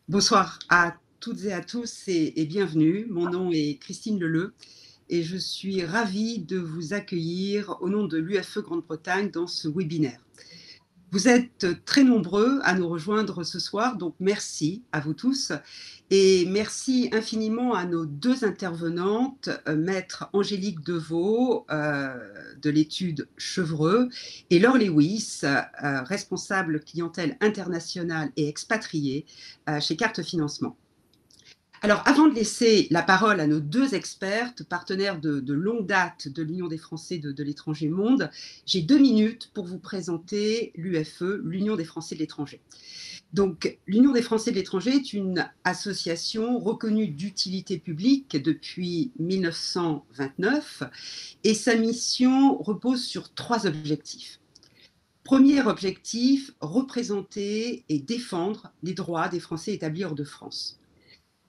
Bonsoir à toutes et à tous et bienvenue. Mon nom est Christine Leleu et je suis ravie de vous accueillir au nom de l'UFE Grande-Bretagne dans ce webinaire. Vous êtes très nombreux à nous rejoindre ce soir, donc merci à vous tous et merci infiniment à nos deux intervenantes, maître Angélique Deveau de l'étude Chevreux et Laure Lewis, responsable clientèle internationale et expatriée chez Carte Financement. Alors, avant de laisser la parole à nos deux expertes, partenaires de longue date de l'Union des Français de l'étranger monde, j'ai 2 minutes pour vous présenter l'UFE, l'Union des Français de l'étranger. Donc, l'Union des Français de l'étranger est une association reconnue d'utilité publique depuis 1929 et sa mission repose sur 3 objectifs. Premier objectif, représenter et défendre les droits des Français établis hors de France.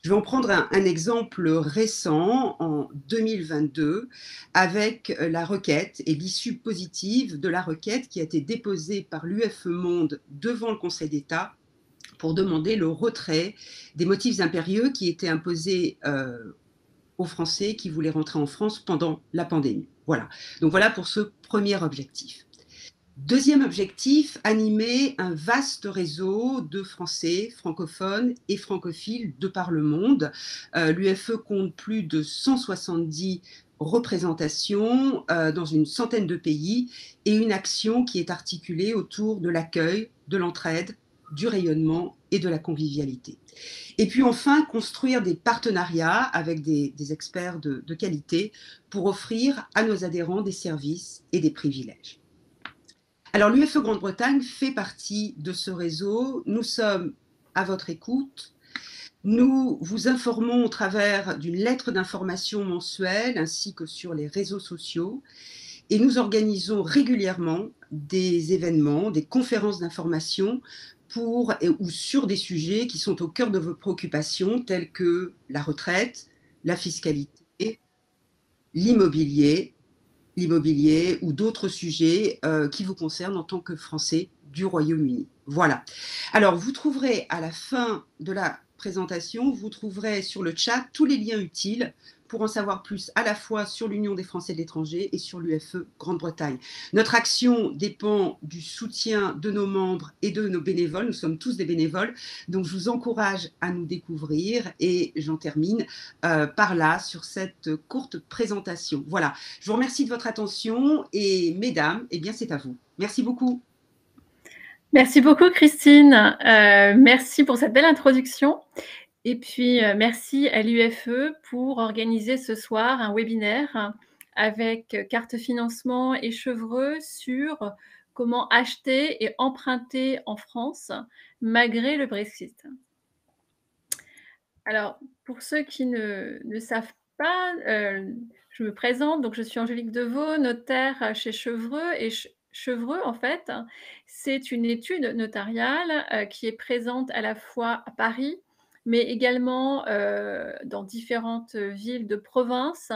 Je vais en prendre un exemple récent en 2022 avec la requête et l'issue positive de la requête qui a été déposée par l'UFE Monde devant le Conseil d'État pour demander le retrait des motifs impérieux qui étaient imposés aux Français qui voulaient rentrer en France pendant la pandémie. Voilà. Donc voilà pour ce premier objectif. Deuxième objectif, animer un vaste réseau de Français francophones et francophiles de par le monde. L'UFE compte plus de 170 représentations dans une centaine de pays et une action qui est articulée autour de l'accueil, de l'entraide, du rayonnement et de la convivialité. Et puis enfin, construire des partenariats avec des experts de qualité pour offrir à nos adhérents des services et des privilèges. Alors, l'UFE Grande-Bretagne fait partie de ce réseau. Nous sommes à votre écoute. Nous vous informons au travers d'une lettre d'information mensuelle ainsi que sur les réseaux sociaux. Et nous organisons régulièrement des événements, des conférences d'information pour ou sur des sujets qui sont au cœur de vos préoccupations, tels que la retraite, la fiscalité, l'immobilier ou d'autres sujets qui vous concernent en tant que Français du Royaume-Uni. Voilà. Alors, vous trouverez à la fin de la présentation, vous trouverez sur le chat tous les liens utiles pour en savoir plus à la fois sur l'Union des Français de l'étranger et sur l'UFE Grande-Bretagne. Notre action dépend du soutien de nos membres et de nos bénévoles. Nous sommes tous des bénévoles, donc je vous encourage à nous découvrir et j'en termine par là sur cette courte présentation. Voilà, je vous remercie de votre attention et mesdames, eh bien c'est à vous. Merci beaucoup. Merci beaucoup Christine, merci pour cette belle introduction et puis merci à l'UFE pour organiser ce soir un webinaire avec Carte Financement et Chevreux sur comment acheter et emprunter en France malgré le Brexit. Alors, pour ceux qui ne savent pas, je me présente, donc je suis Angélique Deveau, notaire chez Chevreux et Chevreux, en fait, c'est une étude notariale qui est présente à la fois à Paris, mais également dans différentes villes de province,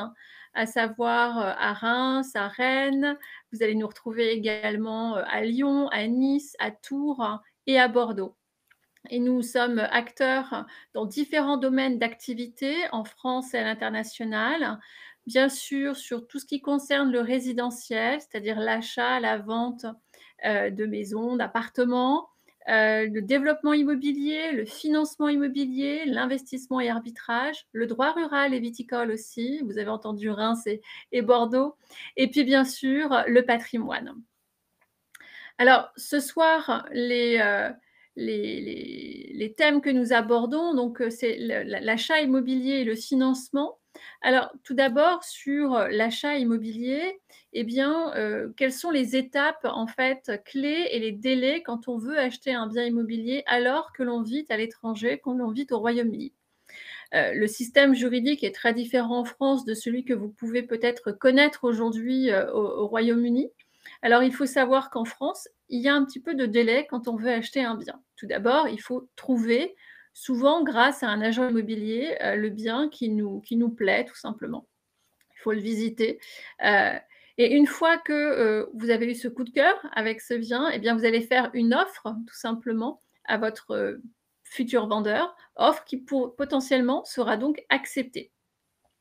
à savoir à Reims, à Rennes. Vous allez nous retrouver également à Lyon, à Nice, à Tours et à Bordeaux. Et nous sommes acteurs dans différents domaines d'activité en France et à l'international. Bien sûr, sur tout ce qui concerne le résidentiel, c'est-à-dire l'achat, la vente de maisons, d'appartements, le développement immobilier, le financement immobilier, l'investissement et arbitrage, le droit rural et viticole aussi, vous avez entendu Reims et Bordeaux, et puis bien sûr le patrimoine. Alors ce soir, les thèmes que nous abordons, donc c'est l'achat immobilier et le financement. Alors tout d'abord sur l'achat immobilier, eh bien, quelles sont les étapes en fait clés et les délais quand on veut acheter un bien immobilier alors que l'on vit à l'étranger, quand l'on vit au Royaume-Uni? Le système juridique est très différent en France de celui que vous pouvez peut-être connaître aujourd'hui au Royaume-Uni. Alors, il faut savoir qu'en France, il y a un petit peu de délai quand on veut acheter un bien. Tout d'abord, il faut trouver, souvent grâce à un agent immobilier, le bien qui nous plaît, tout simplement. Il faut le visiter. Et une fois que vous avez eu ce coup de cœur avec ce bien, eh bien, vous allez faire une offre, tout simplement, à votre futur vendeur, offre qui potentiellement sera donc acceptée.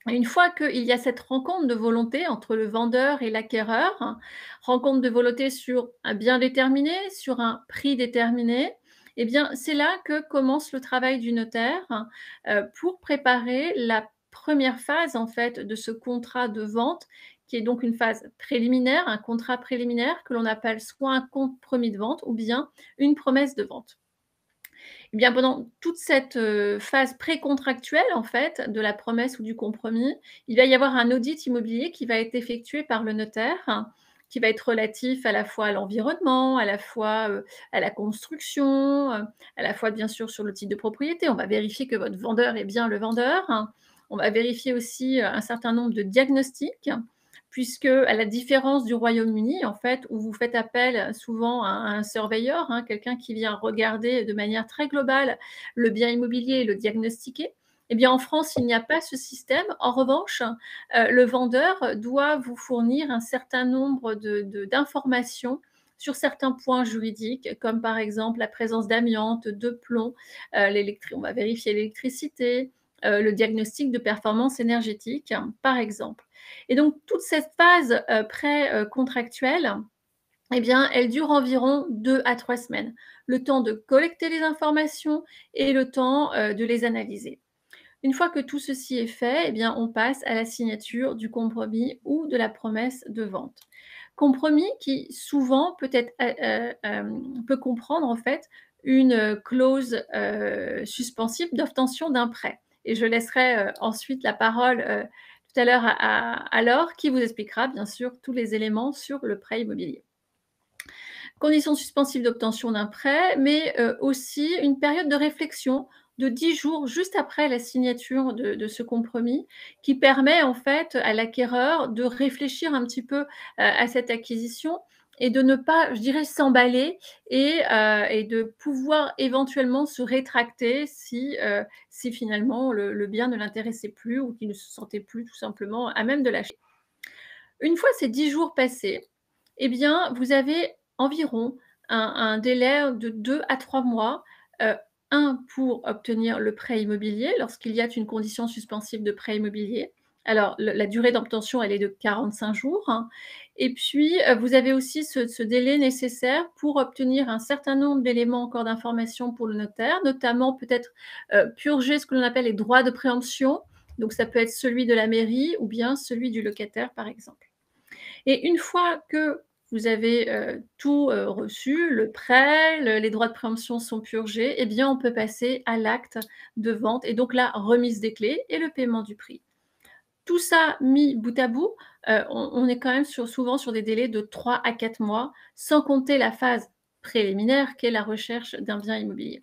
Et une fois qu'il y a cette rencontre de volonté entre le vendeur et l'acquéreur, hein, rencontre de volonté sur un bien déterminé, sur un prix déterminé, eh bien, c'est là que commence le travail du notaire, hein, pour préparer la première phase, en fait, de ce contrat de vente, qui est donc une phase préliminaire, un contrat préliminaire que l'on appelle soit un compromis de vente ou bien une promesse de vente. Eh bien, pendant toute cette, phase précontractuelle, en fait, de la promesse ou du compromis, il va y avoir un audit immobilier qui va être effectué par le notaire, hein, qui va être relatif à la fois à l'environnement, à la fois, à la construction, à la fois, bien sûr, sur le type de propriété. On va vérifier que votre vendeur est bien le vendeur, hein. On va vérifier aussi, un certain nombre de diagnostics, puisque, à la différence du Royaume-Uni, en fait, où vous faites appel souvent à un surveyor, hein, quelqu'un qui vient regarder de manière très globale le bien immobilier et le diagnostiquer. Eh bien, en France, il n'y a pas ce système. En revanche, le vendeur doit vous fournir un certain nombre d'informations sur certains points juridiques, comme par exemple la présence d'amiante, de plomb, on va vérifier l'électricité, le diagnostic de performance énergétique, par exemple. Et donc toute cette phase, pré-contractuelle, eh bien, elle dure environ 2 à 3 semaines. Le temps de collecter les informations et le temps, de les analyser. Une fois que tout ceci est fait, eh bien, on passe à la signature du compromis ou de la promesse de vente. Compromis qui souvent peut comprendre en fait une, clause, suspensive d'obtention d'un prêt et je laisserai, ensuite la parole, tout à l'heure à Laure qui vous expliquera bien sûr tous les éléments sur le prêt immobilier. Conditions suspensives d'obtention d'un prêt, mais aussi une période de réflexion de 10 jours juste après la signature de ce compromis, qui permet en fait à l'acquéreur de réfléchir un petit peu, à cette acquisition et de ne pas, je dirais, s'emballer et de pouvoir éventuellement se rétracter si finalement le bien ne l'intéressait plus ou qu'il ne se sentait plus tout simplement à même de l'acheter. Une fois ces 10 jours passés, eh bien, vous avez environ un délai de 2 à 3 mois, heu, 1 pour obtenir le prêt immobilier lorsqu'il y a une condition suspensive de prêt immobilier. Alors la durée d'obtention, elle est de 45 jours, hein, et puis, vous avez aussi ce délai nécessaire pour obtenir un certain nombre d'éléments encore d'information pour le notaire, notamment peut-être, purger ce que l'on appelle les droits de préemption. Donc ça peut être celui de la mairie ou bien celui du locataire, par exemple. Et une fois que vous avez, tout, reçu, le prêt, les droits de préemption sont purgés, eh bien, on peut passer à l'acte de vente et donc la remise des clés et le paiement du prix. Tout ça mis bout à bout, on est quand même souvent sur des délais de 3 à 4 mois, sans compter la phase préliminaire qui est la recherche d'un bien immobilier.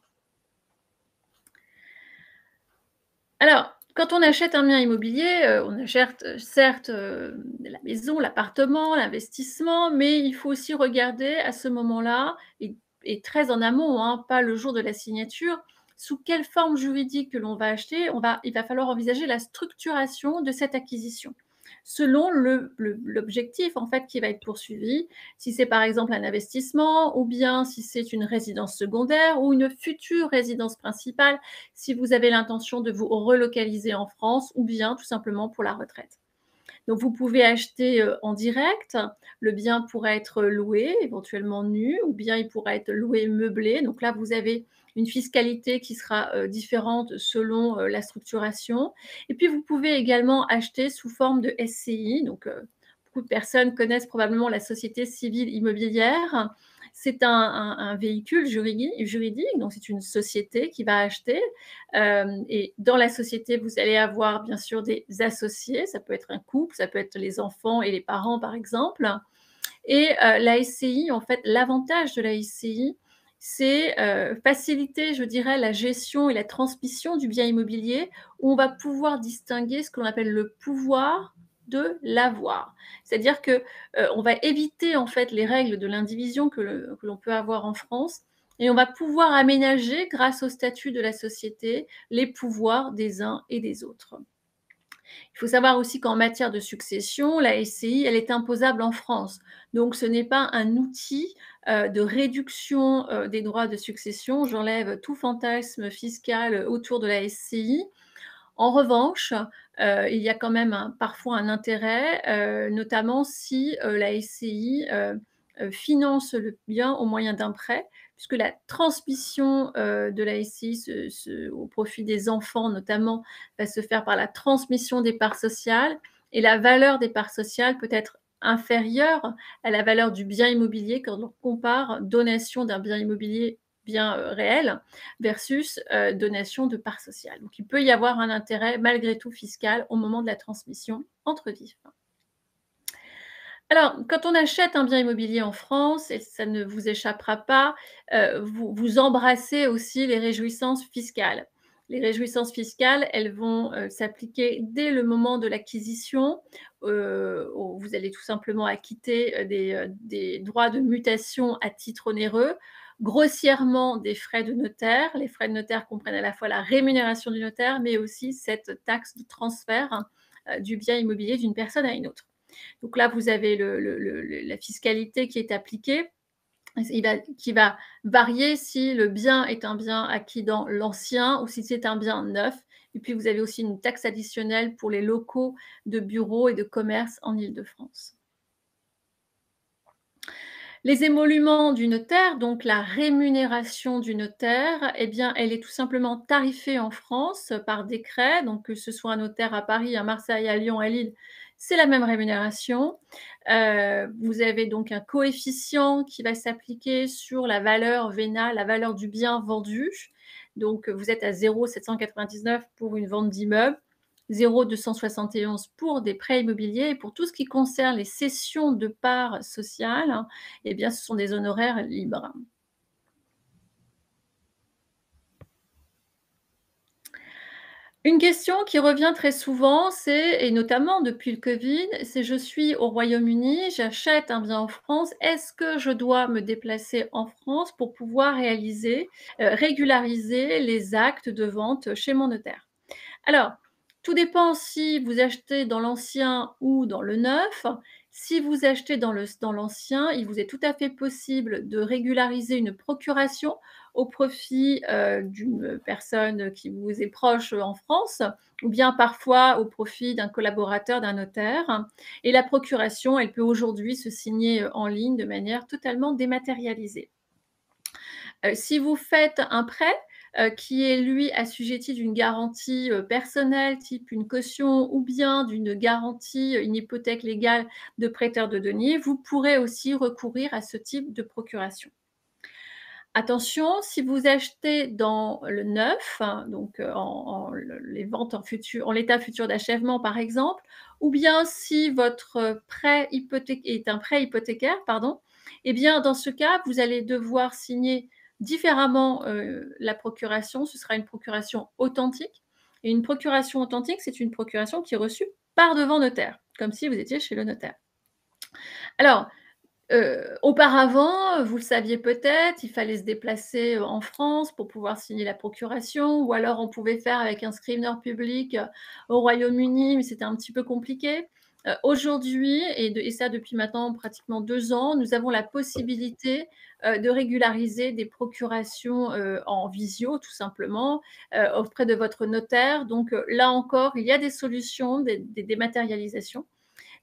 Alors, quand on achète un bien immobilier, on achète, certes, la maison, l'appartement, l'investissement, mais il faut aussi regarder à ce moment-là et très en amont, hein, pas le jour de la signature, sous quelle forme juridique que l'on va acheter. Il va falloir envisager la structuration de cette acquisition, selon l'objectif, en fait, qui va être poursuivi. Si c'est, par exemple, un investissement ou bien si c'est une résidence secondaire ou une future résidence principale, si vous avez l'intention de vous relocaliser en France ou bien tout simplement pour la retraite. Donc vous pouvez acheter, en direct, le bien pourrait être loué, éventuellement nu ou bien il pourra être loué meublé. Donc là, vous avez une fiscalité qui sera, différente selon, la structuration et puis vous pouvez également acheter sous forme de SCI. Donc, beaucoup de personnes connaissent probablement la société civile immobilière. C'est un véhicule juridique, donc c'est une société qui va acheter, et dans la société, vous allez avoir bien sûr des associés, ça peut être un couple, ça peut être les enfants et les parents par exemple. Et la SCI, en fait, l'avantage de la SCI, c'est, faciliter, je dirais, la gestion et la transmission du bien immobilier, où on va pouvoir distinguer ce qu'on appelle le pouvoir de l'avoir. C'est-à-dire que, on va éviter, en fait, les règles de l'indivision que l'on peut avoir en France et on va pouvoir aménager, grâce au statut de la société, les pouvoirs des uns et des autres. Il faut savoir aussi qu'en matière de succession, la SCI, elle est imposable en France. Donc ce n'est pas un outil, de réduction, des droits de succession. J'enlève tout fantasme fiscal, autour de la SCI. En revanche, il y a quand même parfois un intérêt, notamment si, la SCI, finance le bien au moyen d'un prêt, puisque la transmission, de la SCI au profit des enfants notamment, va se faire par la transmission des parts sociales et la valeur des parts sociales peut être inférieure à la valeur du bien immobilier quand on compare donation d'un bien immobilier, bien, réel, versus donation de parts sociales. Donc il peut y avoir un intérêt malgré tout fiscal au moment de la transmission entre vifs. Alors, quand on achète un bien immobilier en France, et ça ne vous échappera pas, vous embrassez aussi les réjouissances fiscales. Les réjouissances fiscales, elles vont, s'appliquer dès le moment de l'acquisition, où vous allez tout simplement acquitter, des droits de mutation à titre onéreux, grossièrement des frais de notaire. Les frais de notaire comprennent à la fois la rémunération du notaire, mais aussi cette taxe de transfert, du bien immobilier d'une personne à une autre. Donc là, vous avez la fiscalité qui est appliquée, qui va varier si le bien est un bien acquis dans l'ancien ou si c'est un bien neuf. Et puis, vous avez aussi une taxe additionnelle pour les locaux de bureaux et de commerce en Île-de-France. Les émoluments du notaire, donc la rémunération du notaire, eh bien, elle est tout simplement tarifée en France par décret. Donc, que ce soit un notaire à Paris, à Marseille, à Lyon, à Lille, c'est la même rémunération. Vous avez donc un coefficient qui va s'appliquer sur la valeur vénale, la valeur du bien vendu. Donc, vous êtes à 0,799 pour une vente d'immeuble. 0,271 pour des prêts immobiliers. Et pour tout ce qui concerne les cessions de parts sociales, eh bien, ce sont des honoraires libres. Une question qui revient très souvent, c'est, et notamment depuis le Covid, c'est: je suis au Royaume-Uni, j'achète un bien en France, est-ce que je dois me déplacer en France pour pouvoir régulariser les actes de vente chez mon notaire? Alors, tout dépend si vous achetez dans l'ancien ou dans le neuf. Si vous achetez dans l'ancien, il vous est tout à fait possible de régulariser une procuration au profit, d'une personne qui vous est proche en France, ou bien parfois au profit d'un collaborateur d'un notaire. Et la procuration, elle peut aujourd'hui se signer, en ligne de manière totalement dématérialisée. Si vous faites un prêt, qui est lui assujetti d'une garantie, personnelle, type une caution ou bien d'une garantie, une hypothèque légale de prêteur de deniers, vous pourrez aussi recourir à ce type de procuration. Attention, si vous achetez dans le neuf, hein, donc les ventes en l'état futur d'achèvement par exemple, ou bien si votre prêt est un prêt hypothécaire, pardon, eh bien dans ce cas, vous allez devoir signer différemment, la procuration. Ce sera une procuration authentique, et une procuration authentique, c'est une procuration qui est reçue par devant notaire, comme si vous étiez chez le notaire. Alors, auparavant, vous le saviez peut-être, il fallait se déplacer, en France pour pouvoir signer la procuration, ou alors on pouvait faire avec un scrivener public, au Royaume-Uni, mais c'était un petit peu compliqué. Aujourd'hui, et ça depuis maintenant pratiquement 2 ans, nous avons la possibilité, de régulariser des procurations, en visio tout simplement, auprès de votre notaire. Donc, là encore, il y a des solutions, des dématérialisations.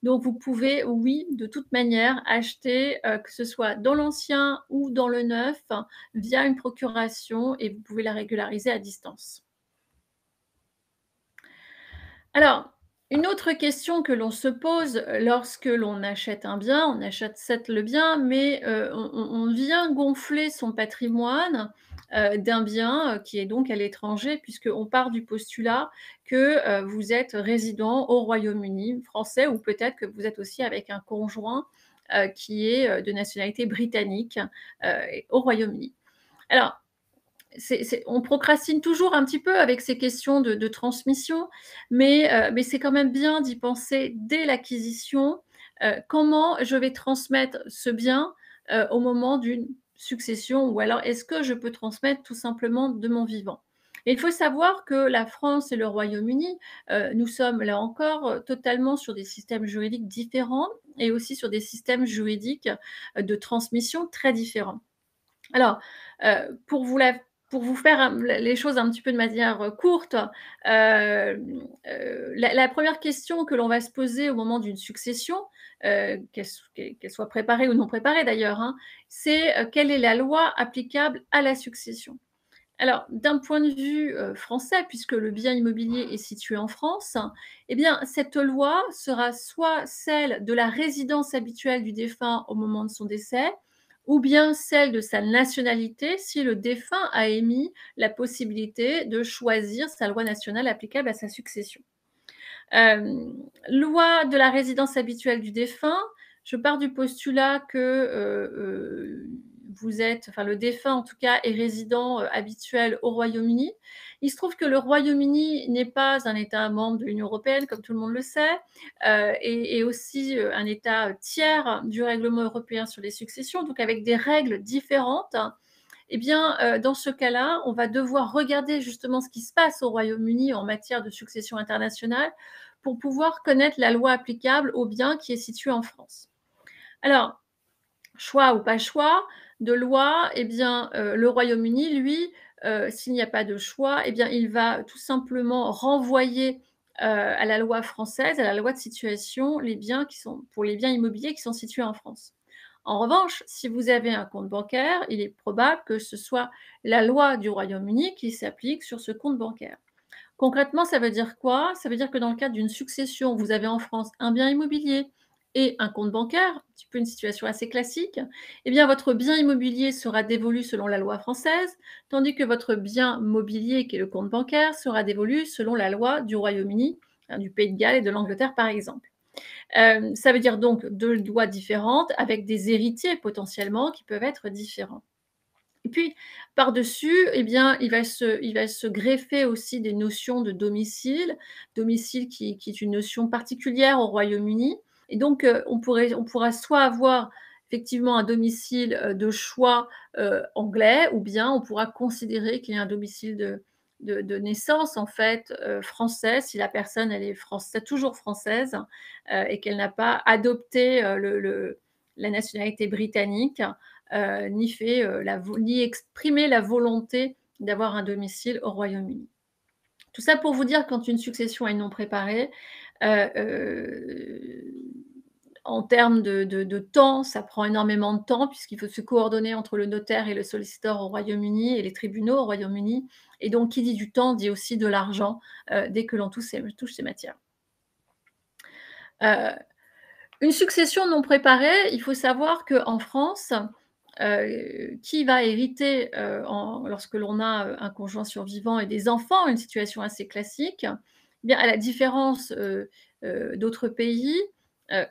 Donc vous pouvez, oui, de toute manière, acheter, que ce soit dans l'ancien ou dans le neuf, via une procuration, et vous pouvez la régulariser à distance. Alors, une autre question que l'on se pose, lorsque l'on achète un bien, on achète certes le bien, mais on vient gonfler son patrimoine, d'un bien, qui est donc à l'étranger, puisqu'on part du postulat que, vous êtes résident au Royaume-Uni français, ou peut-être que vous êtes aussi avec un conjoint, qui est, de nationalité britannique, au Royaume-Uni. Alors, on procrastine toujours un petit peu avec ces questions de transmission, mais c'est quand même bien d'y penser dès l'acquisition. Comment je vais transmettre ce bien, au moment d'une succession, ou alors est-ce que je peux transmettre tout simplement de mon vivant? Et il faut savoir que la France et le Royaume-Uni, nous sommes là encore, totalement sur des systèmes juridiques différents et aussi sur des systèmes juridiques, de transmission très différents. Alors, pour vous la pour vous faire les choses un petit peu de manière, courte, la 1re question que l'on va se poser au moment d'une succession, qu'elle soit préparée ou non préparée d'ailleurs, hein, c'est, quelle est la loi applicable à la succession? Alors, d'un point de vue, français, puisque le bien immobilier est situé en France, eh bien, cette loi sera soit celle de la résidence habituelle du défunt au moment de son décès, ou bien celle de sa nationalité si le défunt a émis la possibilité de choisir sa loi nationale applicable à sa succession. Loi de la résidence habituelle du défunt, je pars du postulat que, vous êtes enfin le défunt en tout cas est résident, habituel au Royaume-Uni. Il se trouve que le Royaume-Uni n'est pas un État membre de l'Union européenne comme tout le monde le sait, et aussi, un État tiers du règlement européen sur les successions, donc avec des règles différentes. Eh bien, dans ce cas-là, on va devoir regarder justement ce qui se passe au Royaume-Uni en matière de succession internationale pour pouvoir connaître la loi applicable au bien qui est situé en France. Alors, choix ou pas choix de loi, eh bien, le Royaume-Uni, lui, s'il n'y a pas de choix, eh bien, il va tout simplement renvoyer, à la loi française, à la loi de situation, les biens qui sont pour les biens immobiliers qui sont situés en France. En revanche, si vous avez un compte bancaire, il est probable que ce soit la loi du Royaume-Uni qui s'applique sur ce compte bancaire. Concrètement, ça veut dire quoi? Ça veut dire que dans le cadre d'une succession, vous avez en France un bien immobilier et un compte bancaire, un petit peu une situation assez classique. Eh bien, votre bien immobilier sera dévolu selon la loi française, tandis que votre bien mobilier, qui est le compte bancaire, sera dévolu selon la loi du Royaume-Uni, hein, du Pays de Galles et de l'Angleterre, par exemple. Ça veut dire donc 2 lois différentes avec des héritiers potentiellement qui peuvent être différents. Et puis, par-dessus, eh bien, il va se greffer aussi des notions de domicile, domicile qui est une notion particulière au Royaume-Uni et donc on pourra soit avoir effectivement un domicile, de choix, anglais ou bien on pourra considérer qu'il y a un domicile de naissance en fait, français si la personne elle est toujours française, et qu'elle n'a pas adopté, la nationalité britannique, ni exprimé la volonté d'avoir un domicile au Royaume-Uni. Tout ça pour vous dire quand une succession est non préparée, heu heu, en termes de temps, ça prend énormément de temps puisqu'il faut se coordonner entre le notaire et le solliciteur au Royaume-Uni et les tribunaux au Royaume-Uni et donc qui dit du temps dit aussi de l'argent, dès que l'on touche ces matières. Heu, une succession non préparée, il faut savoir qu'en France, qui va hériter, lorsque l'on a, un conjoint survivant et des enfants, une situation assez classique, eh bien, à la différence, d'autres pays, heu,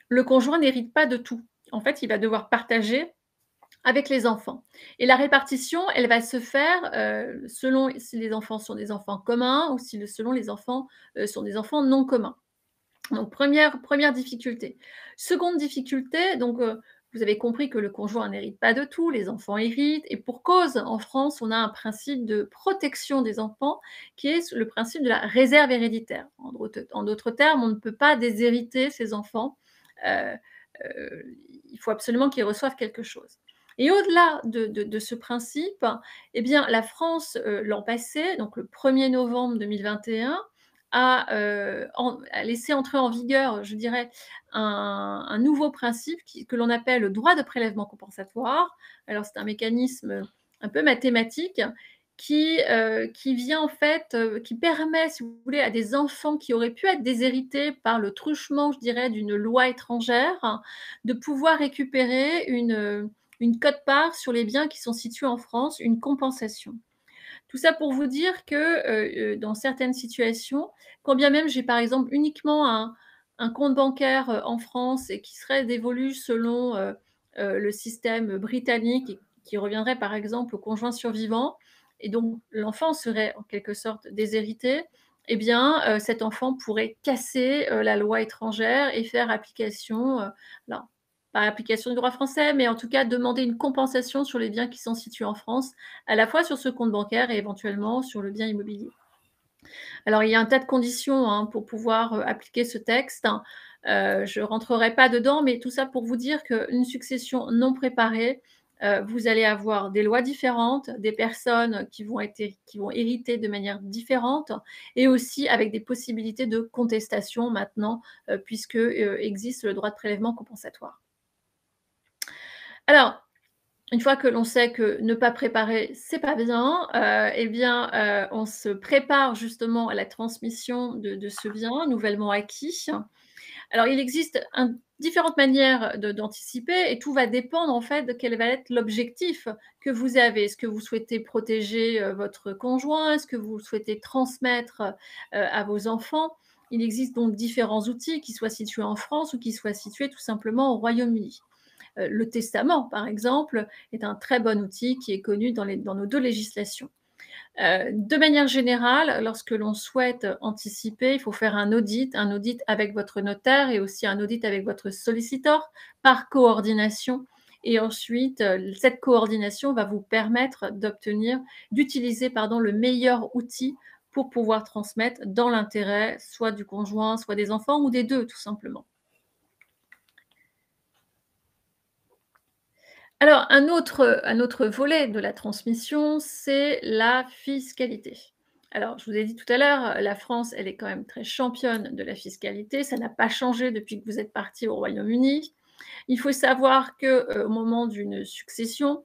le conjoint n'hérite pas de tout. En fait, il va devoir partager avec les enfants et la répartition, elle va se faire, selon si les enfants sont des enfants communs ou si selon les enfants, sont des enfants non communs. Donc première difficulté. Seconde difficulté, donc vous avez compris que le conjoint n'hérite pas de tout, les enfants héritent et pour cause. En France, on a un principe de protection des enfants qui est le principe de la réserve héréditaire. En d'autres termes, on ne peut pas déshériter ses enfants, heu il faut absolument qu'ils reçoivent quelque chose. Et au-delà de ce principe, eh bien la France, l'an passé, donc le 1er novembre 2021 a laissé entrer en vigueur, je dirais, un nouveau principe que l'on appelle le droit de prélèvement compensatoire. Alors c'est un mécanisme, un peu mathématique qui vient en fait, qui permet, si vous voulez, à des enfants qui auraient pu être déshérités par le truchement, je dirais, d'une loi étrangère, de pouvoir récupérer une quote-part sur les biens qui sont situés en France, une compensation. Tout ça pour vous dire que, dans certaines situations, quand bien même j'ai par exemple uniquement un compte bancaire, en France et qui serait dévolu selon, le système britannique et qui reviendrait par exemple au conjoint survivant et donc l'enfant serait en quelque sorte déshérité, eh bien, cet enfant pourrait casser, la loi étrangère et faire application, alors par application du droit français, mais en tout cas demander une compensation sur les biens qui sont situés en France, à la fois sur ce compte bancaire et éventuellement sur le bien immobilier. Alors il y a un tas de conditions, hein, pour pouvoir, appliquer ce texte, hein. Je ne rentrerai pas dedans, mais tout ça pour vous dire qu'une succession non préparée, vous allez avoir des lois différentes, des personnes qui vont hériter de manière différente et aussi avec des possibilités de contestation maintenant, puisque, existe le droit de prélèvement compensatoire. Alors, une fois que l'on sait que ne pas préparer, c'est pas bien, et bien, on se prépare justement à la transmission de ce bien nouvellement acquis. Alors il existe différentes manières d'anticiper et tout va dépendre en fait de quel va être l'objectif que vous avez. Est-ce que vous souhaitez protéger, votre conjoint? Est-ce que vous souhaitez transmettre, à vos enfants? Il existe donc différents outils qui soient situés en France ou qui soient situés tout simplement au Royaume-Uni. Le testament, par exemple, est un très bon outil qui est connu dans nos 2 législations. De manière générale, lorsque l'on souhaite anticiper, il faut faire un audit avec votre notaire et aussi un audit avec votre solliciteur par coordination et ensuite, cette coordination va vous permettre d'utiliser, pardon, le meilleur outil pour pouvoir transmettre dans l'intérêt soit du conjoint, soit des enfants ou des 2 tout simplement. Alors, un autre volet de la transmission, c'est la fiscalité. Alors, je vous ai dit tout à l'heure, la France, elle est quand même très championne de la fiscalité. Ça n'a pas changé depuis que vous êtes partis au Royaume-Uni. Il faut savoir que, au moment d'une succession,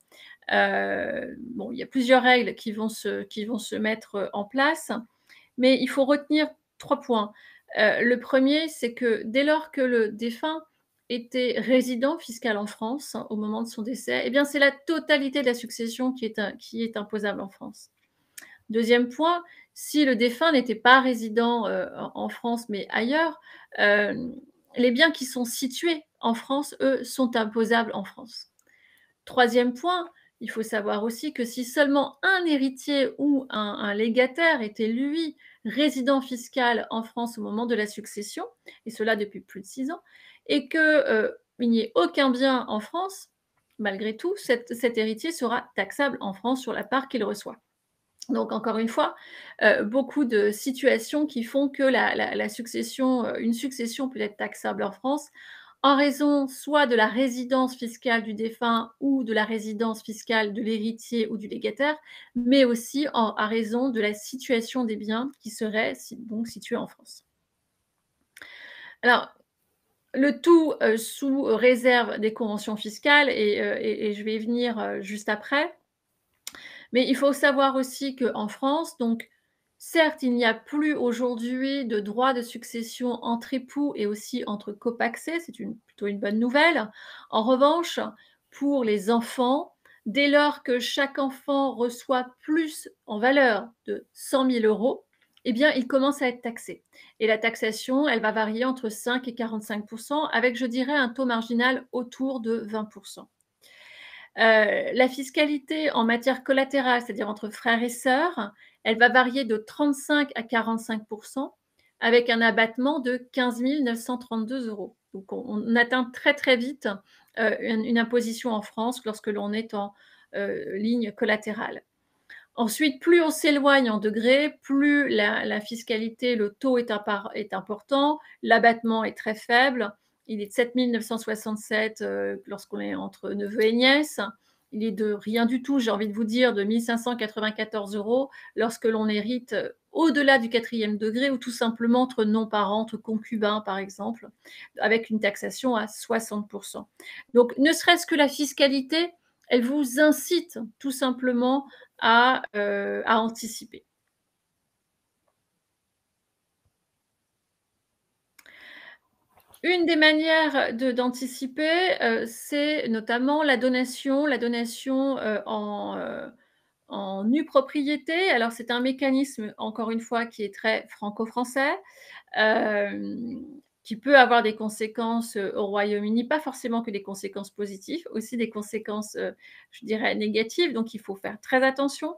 bon, il y a plusieurs règles qui vont se mettre, en place, mais il faut retenir 3 points. Le 1er, c'est que dès lors que le défunt était résident fiscal en France, hein, au moment de son décès, eh bien, c'est la totalité de la succession qui est imposable en France. 2e point, si le défunt n'était pas résident, en France, mais ailleurs, hem, les biens qui sont situés en France, eux, sont imposables en France. 3e point, il faut savoir aussi que si seulement un héritier ou un légataire était, lui, résident fiscal en France au moment de la succession, et cela depuis plus de 6 ans, et que, il n'y ait aucun bien en France, malgré tout, cet héritier sera taxable en France sur la part qu'il reçoit. Donc encore une fois, beaucoup de situations qui font que la succession, une succession peut être taxable en France en raison soit de la résidence fiscale du défunt ou de la résidence fiscale de l'héritier ou du légataire, mais aussi à raison de la situation des biens qui seraient donc situés en France. Alors, le tout, sous réserve des conventions fiscales et je vais y venir, juste après. Mais il faut savoir aussi qu'en France, donc, certes, il n'y a plus aujourd'hui de droit de succession entre époux et aussi entre copacsés, c'est plutôt une bonne nouvelle. En revanche, pour les enfants, dès lors que chaque enfant reçoit plus en valeur de 100 000 €, eh bien, il commence à être taxé. Et la taxation, elle va varier entre 5 et 45 avec, je dirais, un taux marginal autour de 20. La fiscalité en matière collatérale, c'est-à-dire entre frères et sœurs, elle va varier de 35 à 45 avec un abattement de 15 932 €. Donc on atteint très, très vite, une imposition en France lorsque l'on est en, ligne collatérale. Ensuite, plus on s'éloigne en degrés, plus la fiscalité, le taux est important, l'abattement est très faible. Il est de 7 967, lorsqu'on est entre neveux et nièces. Il est de rien du tout, j'ai envie de vous dire, de 1 594 € lorsque l'on hérite, au-delà du 4e degré ou tout simplement entre non-parents, entre concubins, par exemple, avec une taxation à 60 Donc ne serait-ce que la fiscalité, elle vous incite tout simplement à anticiper. Une des manières d'anticiper, c'est notamment la donation, en nue propriété. Alors c'est un mécanisme, encore une fois, qui est très franco-français, hem, qui peut avoir des conséquences, au Royaume-Uni, pas forcément que des conséquences positives, aussi des conséquences, je dirais négatives, donc il faut faire très attention.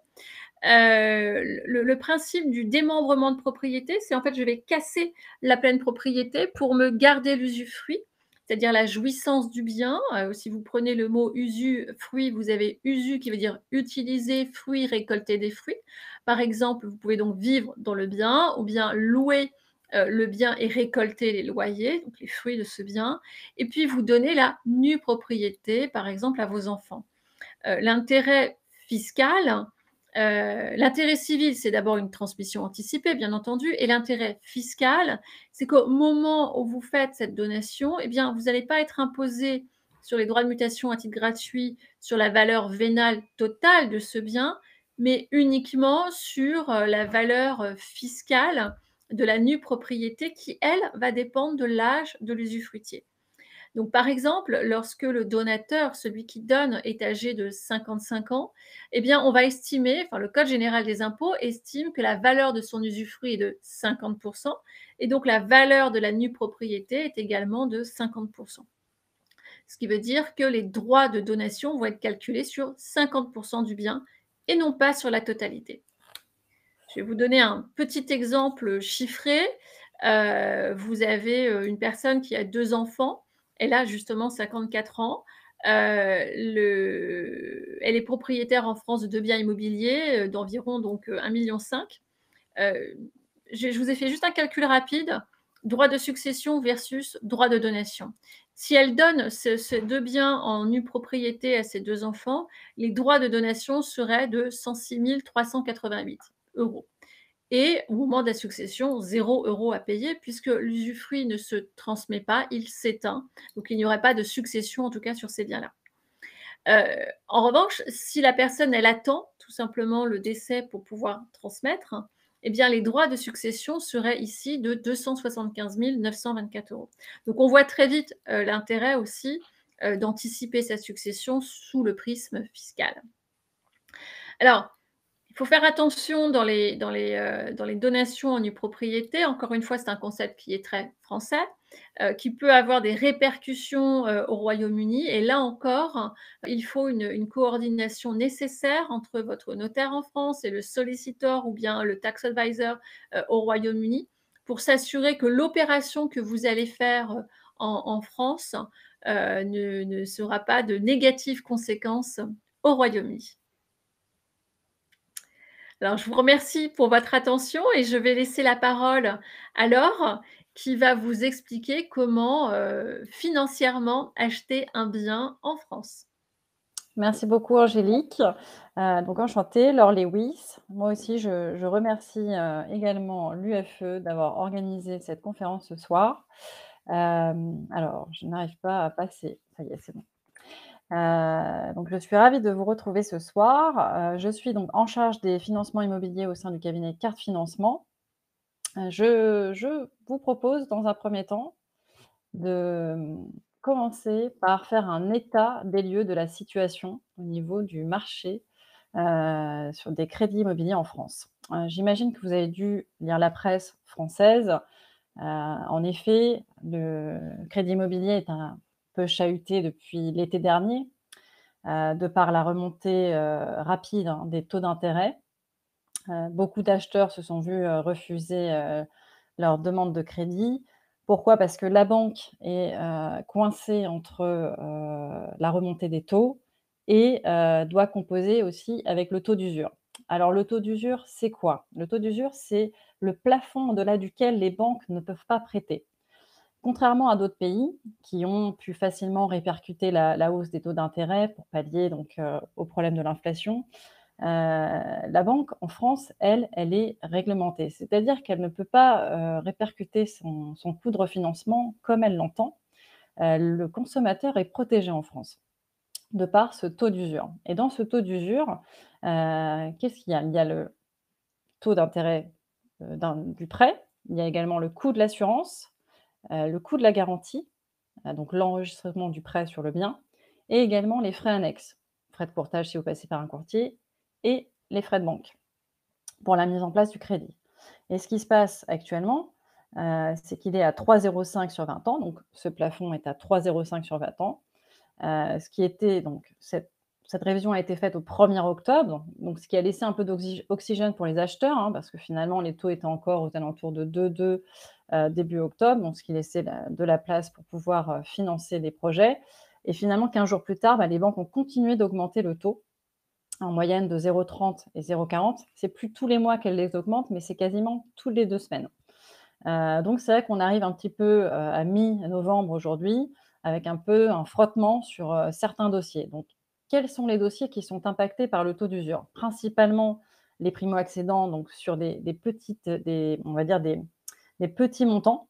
Le principe du démembrement de propriété, c'est en fait, je vais casser la pleine propriété pour me garder l'usufruit c'est-à-dire la jouissance du bien. Si vous prenez le mot usufruit, vous avez usu qui veut dire utiliser, fruit, récolter des fruits. Par exemple, vous pouvez donc vivre dans le bien ou bien louer le bien et récolter les loyers, donc les fruits de ce bien, et puis vous donner la nue propriété, par exemple, à vos enfants. L'intérêt fiscal, l'intérêt civil, c'est d'abord une transmission anticipée, bien entendu, et l'intérêt fiscal, c'est qu'au moment où vous faites cette donation, eh bien, vous n'allez pas être imposé sur les droits de mutation à titre gratuit, sur la valeur vénale totale de ce bien, mais uniquement sur la valeur fiscale de la nue propriété qui, elle, va dépendre de l'âge de l'usufruitier. Donc, par exemple, lorsque le donateur, celui qui donne, est âgé de 55 ans, eh bien, on va estimer, enfin, le Code général des impôts estime que la valeur de son usufruit est de 50 et donc la valeur de la nue propriété est également de 50. Ce qui veut dire que les droits de donation vont être calculés sur 50 du bien et non pas sur la totalité. Je vais vous donner un petit exemple chiffré. Vous avez une personne qui a 2 enfants. Elle a justement 54 ans. Elle est propriétaire en France de 2 biens immobiliers d'environ donc 1,5 million. Je vous ai fait juste un calcul rapide. Droit de succession versus droit de donation. Si elle donne ces 2 biens en nue propriété à ses 2 enfants, les droits de donation seraient de 106 388 euros. Et au moment de la succession, 0 € à payer puisque l'usufruit ne se transmet pas, il s'éteint. Donc il n'y aurait pas de succession, en tout cas sur ces biens-là. En revanche, si la personne, elle attend tout simplement le décès pour pouvoir transmettre, eh bien les droits de succession seraient ici de 275 924 euros. Donc on voit très vite l'intérêt aussi d'anticiper sa succession sous le prisme fiscal. Alors, il faut faire attention dans les donations en nue propriété. Encore une fois, c'est un concept qui est très français, qui peut avoir des répercussions, au Royaume-Uni et là encore, il faut une coordination nécessaire entre votre notaire en France et le solicitor ou bien le tax advisor, au Royaume-Uni pour s'assurer que l'opération que vous allez faire, en France, ne sera pas de négatives conséquences au Royaume-Uni. Alors, je vous remercie pour votre attention et je vais laisser la parole à Laure qui va vous expliquer comment, financièrement acheter un bien en France. Merci beaucoup Angélique. Donc enchantée, Laure Lewis. Moi aussi, je remercie, également l'UFE d'avoir organisé cette conférence ce soir. Alors, je n'arrive pas à passer. Ça y est, c'est bon. Donc je suis ravie de vous retrouver ce soir. Je suis donc en charge des financements immobiliers au sein du cabinet Carte Financement. Je vous propose dans un premier temps de, commencer par faire un état des lieux de la situation au niveau du marché, sur des crédits immobiliers en France. J'imagine que vous avez dû lire la presse française. En effet, le crédit immobilier est un peu chahuté depuis l'été dernier, de par la remontée, rapide, hein, des taux d'intérêt. Beaucoup d'acheteurs se sont vus, refuser, leur demande de crédit. Pourquoi? Parce que la banque est, coincée entre, la remontée des taux et doit composer aussi avec le taux d'usure. Alors le taux d'usure, c'est quoi? Le taux d'usure, c'est le plafond au-delà duquel les banques ne peuvent pas prêter. Contrairement à d'autres pays qui ont pu facilement répercuter la hausse des taux d'intérêt pour pallier donc, au problème de l'inflation, la banque en France, elle est réglementée. C'est-à-dire qu'elle ne peut pas, répercuter son coût de refinancement comme elle l'entend. Le consommateur est protégé en France, de par ce taux d'usure et dans ce taux d'usure, qu'est-ce qu'il y a? Il y a le taux d'intérêt, du prêt, il y a également le coût de l'assurance, le coût de la garantie, donc l'enregistrement du prêt sur le bien et également les frais annexes. Frais de courtage si vous passez par un courtier et les frais de banque pour la mise en place du crédit. Et ce qui se passe actuellement, c'est qu'il est à 3,05 sur 20 ans, donc ce plafond est à 3,05 sur 20 ans, ce qui était donc Cette révision a été faite au 1er octobre, donc ce qui a laissé un peu d'oxygène pour les acheteurs, hein, parce que finalement les taux étaient encore aux alentours de 2,2 début octobre, donc ce qui laissait de la place pour pouvoir financer les projets. Et finalement, 15 jours plus tard, les banques ont continué d'augmenter le taux, en moyenne de 0,30 et 0,40. C'est plus tous les mois qu'elles les augmentent, mais c'est quasiment tous les 2 semaines. Donc c'est vrai qu'on arrive un petit peu à mi-novembre aujourd'hui, avec un peu un frottement sur certains dossiers. Donc, quels sont les dossiers qui sont impactés par le taux d'usure? Principalement les primo-accédants, donc sur on va dire des petits montants,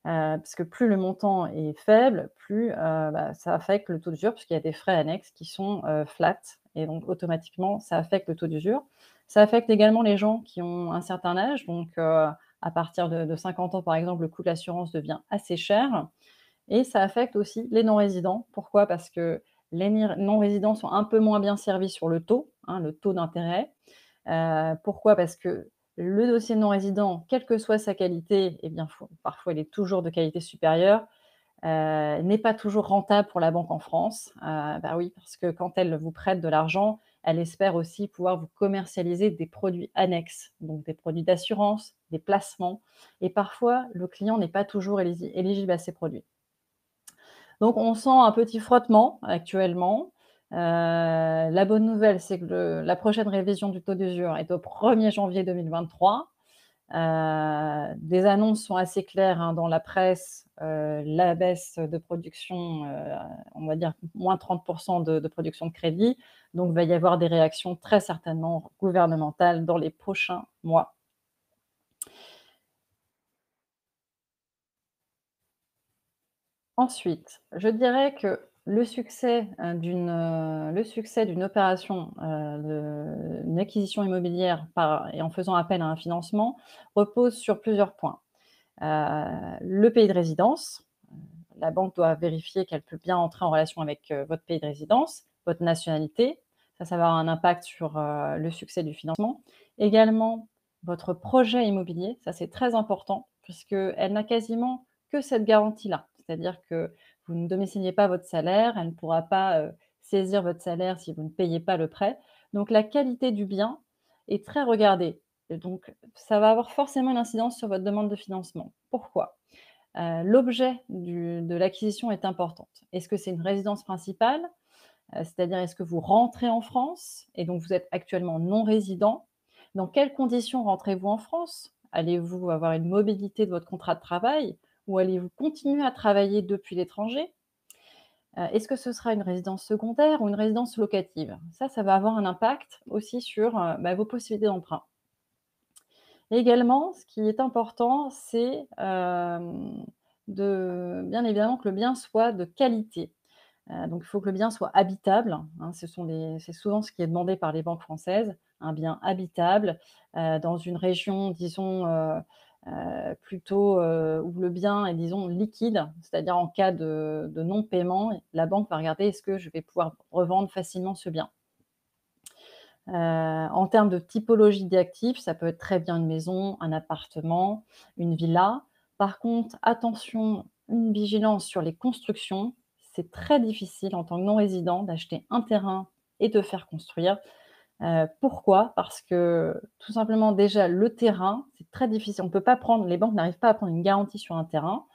parce que plus le montant est faible, plus ça affecte le taux d'usure, puisqu'il y a des frais annexes qui sont flat, et donc automatiquement, ça affecte le taux d'usure. Ça affecte également les gens qui ont un certain âge, donc à partir de 50 ans, par exemple, le coût de l'assurance devient assez cher, et ça affecte aussi les non-résidents. Pourquoi? Parce que les non-résidents sont un peu moins bien servis sur le taux, hein, le taux d'intérêt. Pourquoi? Parce que le dossier de non-résident, quelle que soit sa qualité, eh bien, parfois il est toujours de qualité supérieure, n'est pas toujours rentable pour la banque en France. Oui, parce que quand elle vous prête de l'argent, elle espère aussi pouvoir vous commercialiser des produits annexes, donc des produits d'assurance, des placements, et parfois le client n'est pas toujours éligible à ces produits. Donc on sent un petit frottement actuellement. La bonne nouvelle, c'est que la prochaine révision du taux d'usure est au 1er janvier 2023. Des annonces sont assez claires, hein, dans la presse, la baisse de production, on va dire moins 30 de production de crédit. Donc il va y avoir des réactions très certainement gouvernementales dans les prochains mois. Ensuite, je dirais que le succès d'une opération, d'une acquisition immobilière et en faisant appel à un financement repose sur plusieurs points. Le pays de résidence, la banque doit vérifier qu'elle peut bien entrer en relation avec votre pays de résidence, votre nationalité. Ça va avoir un impact sur le succès du financement. Également, votre projet immobilier, ça c'est très important, puisqu'elle n'a quasiment que cette garantie-là. C'est-à-dire que vous ne domiciliez pas votre salaire, elle ne pourra pas saisir votre salaire si vous ne payez pas le prêt. Donc la qualité du bien est très regardée. Et donc ça va avoir forcément une incidence sur votre demande de financement. Pourquoi? L'objet de l'acquisition est importante. Est-ce que c'est une résidence principale? C'est-à-dire, est-ce que vous rentrez en France et donc vous êtes actuellement non résident? Dans quelles conditions rentrez-vous en France? Allez-vous avoir une mobilité de votre contrat de travail ou allez-vous continuer à travailler depuis l'étranger? Est-ce que ce sera une résidence secondaire ou une résidence locative? Ça va avoir un impact aussi sur vos possibilités d'emprunt. Également, ce qui est important, c'est bien évidemment que le bien soit de qualité. Donc il faut que le bien soit habitable, hein, c'est souvent ce qui est demandé par les banques françaises, un bien habitable, dans une région, disons, plutôt, où le bien est, disons, liquide, c'est-à-dire en cas de non-paiement, la banque va regarder: «Est-ce que je vais pouvoir revendre facilement ce bien?» En termes de typologie d'actifs, ça peut être très bien une maison, un appartement, une villa. Par contre, attention, une vigilance sur les constructions. C'est très difficile en tant que non-résident d'acheter un terrain et de faire construire. Pourquoi? Parce que tout simplement déjà le terrain, c'est très difficile. Les banques n'arrivent pas à prendre une garantie sur un terrain,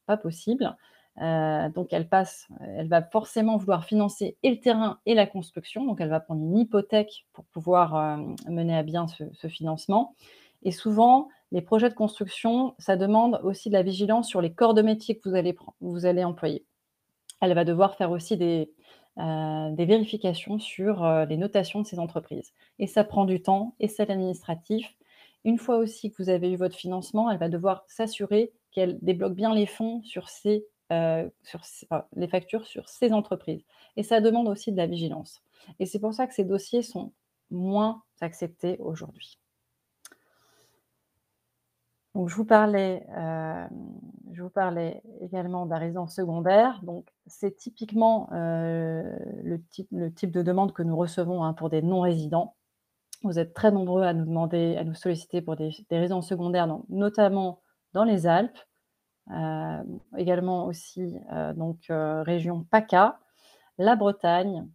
pas possible. Donc elle va forcément vouloir financer et le terrain et la construction, donc elle va prendre une hypothèque pour pouvoir, mener à bien ce financement, et souvent, les projets de construction, ça demande aussi de la vigilance sur les corps de métier que vous allez employer. Elle va devoir faire aussi des vérifications sur, les notations de ces entreprises, et ça prend du temps et c'est administratif. Une fois aussi que vous avez eu votre financement, elle va devoir s'assurer qu'elle débloque bien les fonds les factures sur ces entreprises, et ça demande aussi de la vigilance, et c'est pour ça que ces dossiers sont moins acceptés aujourd'hui. Donc je vous parlais également de la résidence secondaire. Donc c'est typiquement, le type de demande que nous recevons, hein, pour des non-résidents. Vous êtes très nombreux à nous solliciter pour des résidences secondaires, notamment dans les Alpes, également aussi, région PACA. la Bretagne,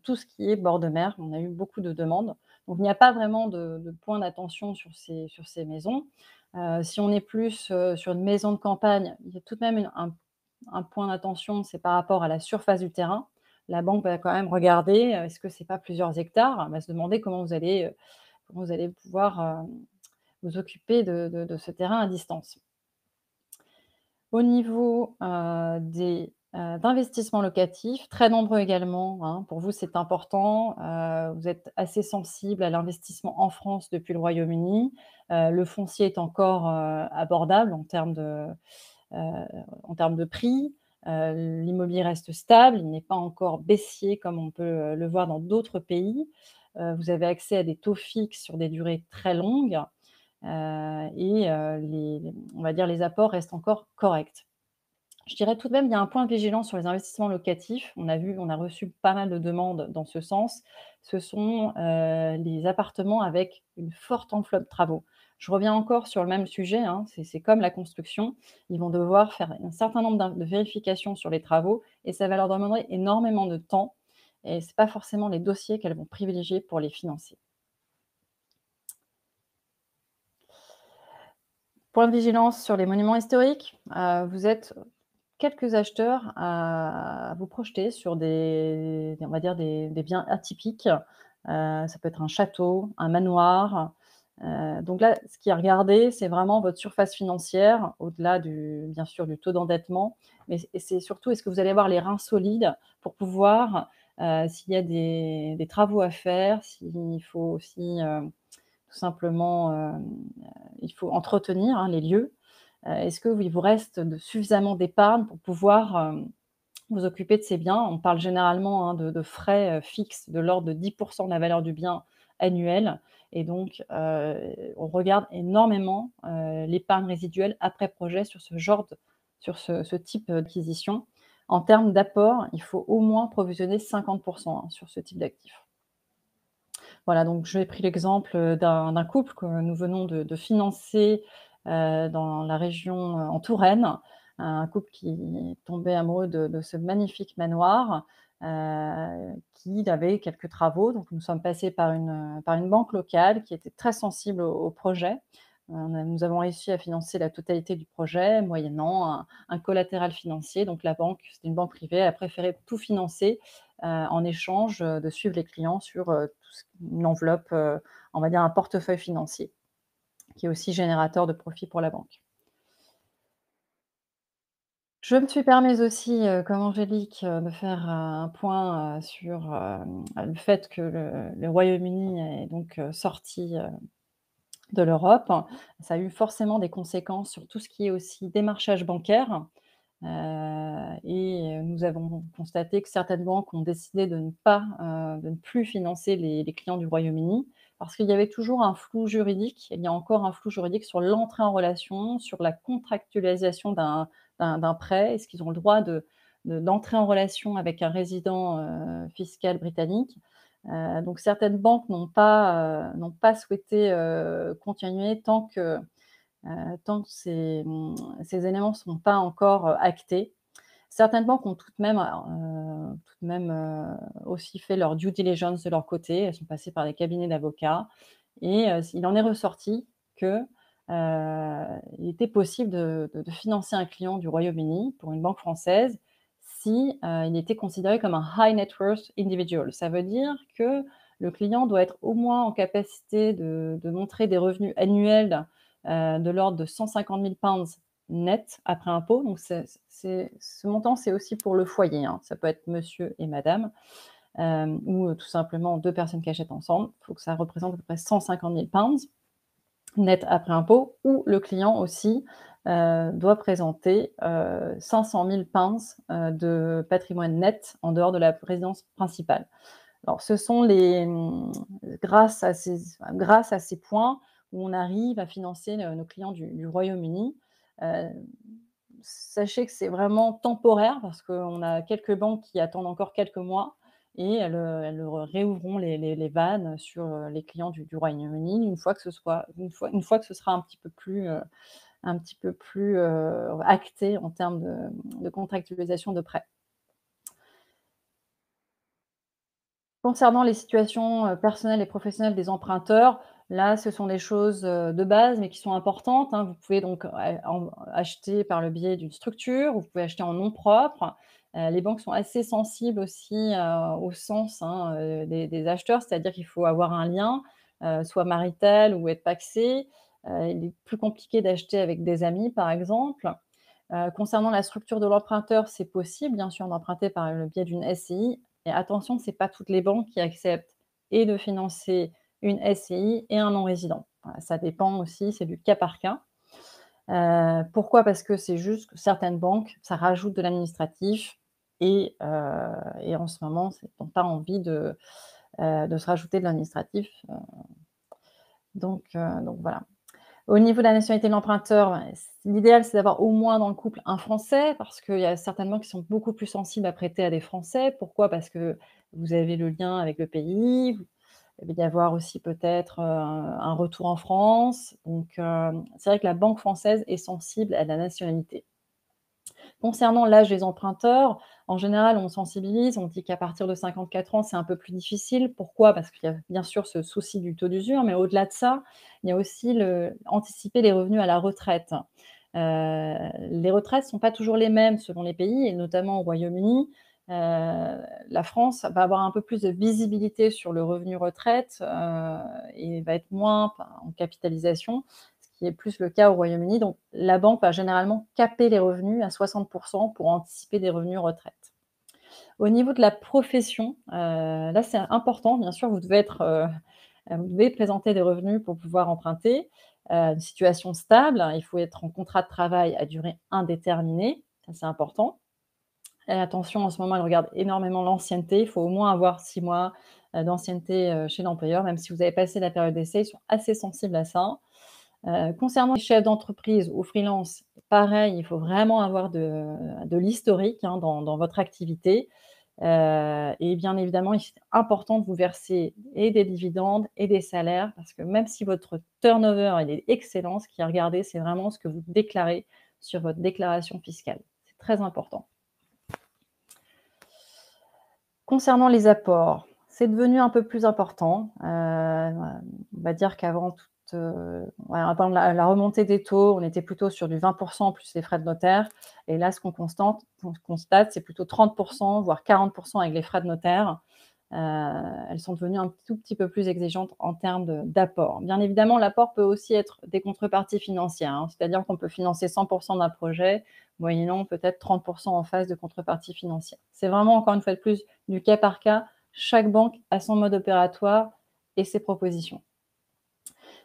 tout ce qui est bord de mer. On a eu beaucoup de demandes. Donc il n'y a pas vraiment de point d'attention sur ces maisons. Si on est plus, sur une maison de campagne, il y a tout de même un point d'attention, c'est par rapport à la surface du terrain. La banque va quand même regarder, est-ce que c'est pas plusieurs hectares? Elle va se demander comment vous allez pouvoir, vous occuper de ce terrain à distance. Au niveau, d'investissements locatifs, très nombreux également, hein. Pour vous, c'est important, vous êtes assez sensible à l'investissement en France depuis le Royaume-Uni. Le foncier est encore, abordable heu, en termes de prix. L'immobilier reste stable, il n'est pas encore baissier comme on peut, le voir dans d'autres pays. Vous avez accès à des taux fixes sur des durées très longues, on va dire les apports restent encore corrects. Je dirais tout de même, il y a un point de vigilance sur les investissements locatifs. On a reçu pas mal de demandes dans ce sens. Ce sont, les appartements avec une forte enveloppe de travaux. Je reviens encore sur le même sujet, hein, c'est comme la construction. Ils vont devoir faire un certain nombre de vérifications sur les travaux et ça va leur demander énormément de temps et c'est pas forcément les dossiers qu'elles vont privilégier pour les financer. Point de vigilance sur les monuments historiques, vous êtes quelques acheteurs à vous projeter sur on va dire des biens atypiques. Ça peut être un château, un manoir. Donc là, ce qui est regardé, c'est vraiment votre surface financière, au-delà bien sûr du taux d'endettement, mais c'est surtout est-ce que vous allez avoir les reins solides pour pouvoir, s'il y a des travaux à faire, s'il faut aussi, tout simplement, il faut entretenir, hein, les lieux. Est-ce qu'il vous reste suffisamment d'épargne pour pouvoir, vous occuper de ces biens? On parle généralement, hein, de frais, fixes de l'ordre de 10 de la valeur du bien annuel et donc on regarde énormément, l'épargne résiduelle après projet sur ce type, d'acquisition. En termes d'apport, il faut au moins provisionner 50 hein, sur ce type d'actifs. Voilà, donc j'ai pris l'exemple, d'un couple que nous venons de financer, dans la région, en Touraine. Un couple qui tombait amoureux de ce magnifique manoir, qui avait quelques travaux. Donc nous sommes passés par une banque locale qui était très sensible au projet. Nous avons réussi à financer la totalité du projet moyennant un collatéral financier. Donc la banque, c'était une banque privée, a préféré tout financer, en échange, de suivre les clients sur, une enveloppe, on va dire un portefeuille financier, qui est aussi générateur de profit pour la banque. Je me suis permise aussi, comme Angélique, de faire un point, sur, le fait que le Royaume-Uni est donc, sorti, de l'Europe. Ça a eu forcément des conséquences sur tout ce qui est aussi démarchage bancaire. Nous avons constaté que certaines banques ont décidé de ne plus financer les clients du Royaume-Uni parce qu'il y avait toujours un flou juridique. Il y a encore un flou juridique sur l'entrée en relation, sur la contractualisation d'un prêt. Est-ce qu'ils ont le droit d'entrer en relation avec un résident, fiscal britannique? Donc certaines banques n'ont pas souhaité, continuer tant que ces éléments ne sont pas encore, actés. Certaines banques ont tout de même, aussi fait leur due diligence de leur côté. Elles sont passées par des cabinets d'avocats et il en est ressorti que, il était possible de financer un client du Royaume-Uni pour une banque française si, il était considéré comme un high net worth individual. Ça veut dire que le client doit être au moins en capacité de montrer des revenus annuels, de l'ordre de 150 000 pounds net après impôt. Donc ce montant, c'est aussi pour le foyer, hein. Ça peut être monsieur et madame, ou tout simplement 2 personnes qui achètent ensemble. Il faut que ça représente à peu près 150 000 pounds net après impôt ou le client aussi, doit présenter, 500 000 pounds, de patrimoine net en dehors de la résidence principale. Alors ce sont grâce à ces points où on arrive à financer, nos clients du Royaume-Uni. Heu, Sachez que c'est vraiment temporaire parce qu'on a quelques banques qui attendent encore quelques mois et elles réouvriront les vannes sur, les clients du Royaume-Uni une fois que ce sera un petit peu plus, acté en termes de contractualisation de prêt. Concernant les situations, personnelles et professionnelles des emprunteurs, là, ce sont des choses, de base, mais qui sont importantes, hein. Vous pouvez donc acheter par le biais d'une structure, vous pouvez acheter en nom propre. Les banques sont assez sensibles aussi, au sens, hein, des acheteurs, c'est-à-dire qu'il faut avoir un lien, soit marital ou être pacsé. Il est plus compliqué d'acheter avec des amis, par exemple. Concernant la structure de l'emprunteur, c'est possible, bien sûr, d'emprunter par le biais d'une SCI. Et attention, ce n'est pas toutes les banques qui acceptent et de financer une SCI et un non-résident. Voilà, ça dépend aussi, c'est du cas par cas. Pourquoi? Parce que c'est juste que certaines banques, ça rajoute de l'administratif et en ce moment, ils n'ont pas envie de se rajouter de l'administratif, donc voilà. Au niveau de la nationalité de l'emprunteur, l'idéal, c'est d'avoir au moins dans le couple un Français, parce qu'il y a certaines banques qui sont beaucoup plus sensibles à prêter à des Français. Pourquoi? Parce que vous avez le lien avec le pays, il va y avoir aussi peut-être, un retour en France. Donc, c'est vrai que la banque française est sensible à la nationalité. Concernant l'âge des emprunteurs, en général, on sensibilise, on dit qu'à partir de 54 ans, c'est un peu plus difficile. Pourquoi? Parce qu'il y a bien sûr ce souci du taux d'usure, mais au-delà de ça, il y a aussi anticiper les revenus à la retraite. Les retraites ne sont pas toujours les mêmes selon les pays et notamment au Royaume-Uni. La France va avoir un peu plus de visibilité sur le revenu retraite, et va être moins en capitalisation, ce qui est plus le cas au Royaume-Uni. Donc, la banque va généralement caper les revenus à 60 pour anticiper des revenus retraite. Au niveau de la profession, là, c'est important. Bien sûr, vous devez présenter des revenus pour pouvoir emprunter. Une situation stable, hein, il faut être en contrat de travail à durée indéterminée, ça c'est important. Et attention, en ce moment, ils regardent énormément l'ancienneté. Il faut au moins avoir 6 mois, d'ancienneté, chez l'employeur. Même si vous avez passé la période d'essai, ils sont assez sensibles à ça. Concernant les chefs d'entreprise ou freelance, pareil, il faut vraiment avoir de l'historique, hein, dans votre activité. Et bien évidemment, il est important de vous verser et des dividendes et des salaires parce que même si votre turnover, il est excellent, ce qui est regardé, c'est vraiment ce que vous déclarez sur votre déclaration fiscale. C'est très important. Concernant les apports, c'est devenu un peu plus important. On va dire qu'avant voilà, pendant la remontée des taux, on était plutôt sur du 20 plus les frais de notaire et là, ce qu'on constate, c'est plutôt 30 voire 40 avec les frais de notaire. Elles sont devenues un tout petit peu plus exigeantes en termes d'apport. Bien évidemment, l'apport peut aussi être des contreparties financières, hein, c'est-à-dire qu'on peut financer 100 d'un projet, moyennant peut-être 30 en face de contrepartie financière. C'est vraiment, encore une fois de plus, du cas par cas. Chaque banque a son mode opératoire et ses propositions.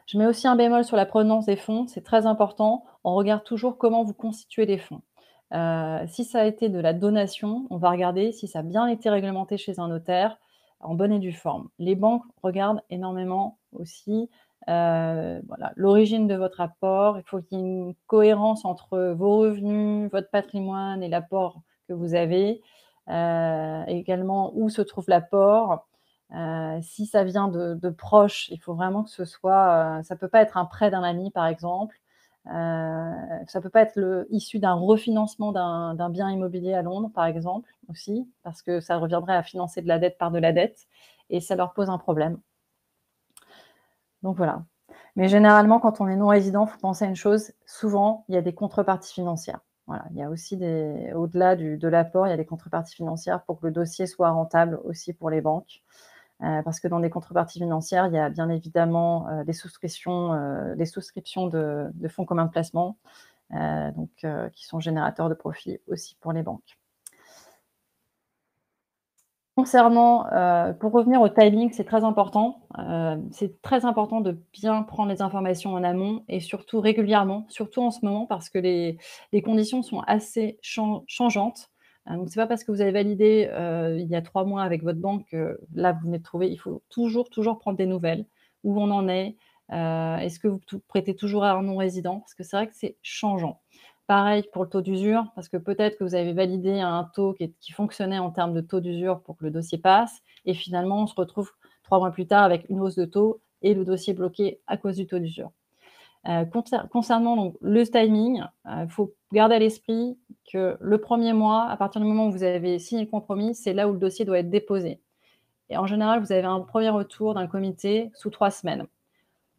Je mets aussi un bémol sur la provenance des fonds, c'est très important. On regarde toujours comment vous constituez les fonds. Si ça a été de la donation, on va regarder si ça a bien été réglementé chez un notaire, en bonne et due forme. Les banques regardent énormément aussi, voilà, l'origine de votre apport. Il faut qu'il y ait une cohérence entre vos revenus, votre patrimoine et l'apport que vous avez. Également, où se trouve l'apport. Si ça vient de proches, il faut vraiment que ce soit, ça peut pas être un prêt d'un ami, par exemple. Ça peut pas être issu d'un refinancement d'un bien immobilier à Londres, par exemple, aussi, parce que ça reviendrait à financer de la dette par de la dette et ça leur pose un problème. Donc voilà. Mais généralement, quand on est non-résident, il faut penser à une chose, souvent, il y a des contreparties financières. Voilà, il y a aussi au-delà de l'apport, il y a des contreparties financières pour que le dossier soit rentable aussi pour les banques. Parce que dans des contreparties financières, il y a bien évidemment des souscriptions de fonds communs de placement, qui sont générateurs de profits aussi pour les banques. Concernant, pour revenir au timing, c'est très important. C'est très important de bien prendre les informations en amont et surtout régulièrement, surtout en ce moment parce que les conditions sont assez changeantes. Donc c'est pas parce que vous avez validé, il y a 3 mois avec votre banque que là, vous venez de trouver. Il faut toujours prendre des nouvelles. Où on en est? Est-ce que vous prêtez toujours à un non-résident? Parce que c'est vrai que c'est changeant. Pareil pour le taux d'usure, parce que peut-être que vous avez validé un taux qui fonctionnait en termes de taux d'usure pour que le dossier passe et finalement, on se retrouve 3 mois plus tard avec une hausse de taux et le dossier bloqué à cause du taux d'usure. Concernant donc le timing, faut garder à l'esprit que le 1er mois, à partir du moment où vous avez signé le compromis, c'est là où le dossier doit être déposé. Et en général, vous avez un premier retour d'un comité sous 3 semaines.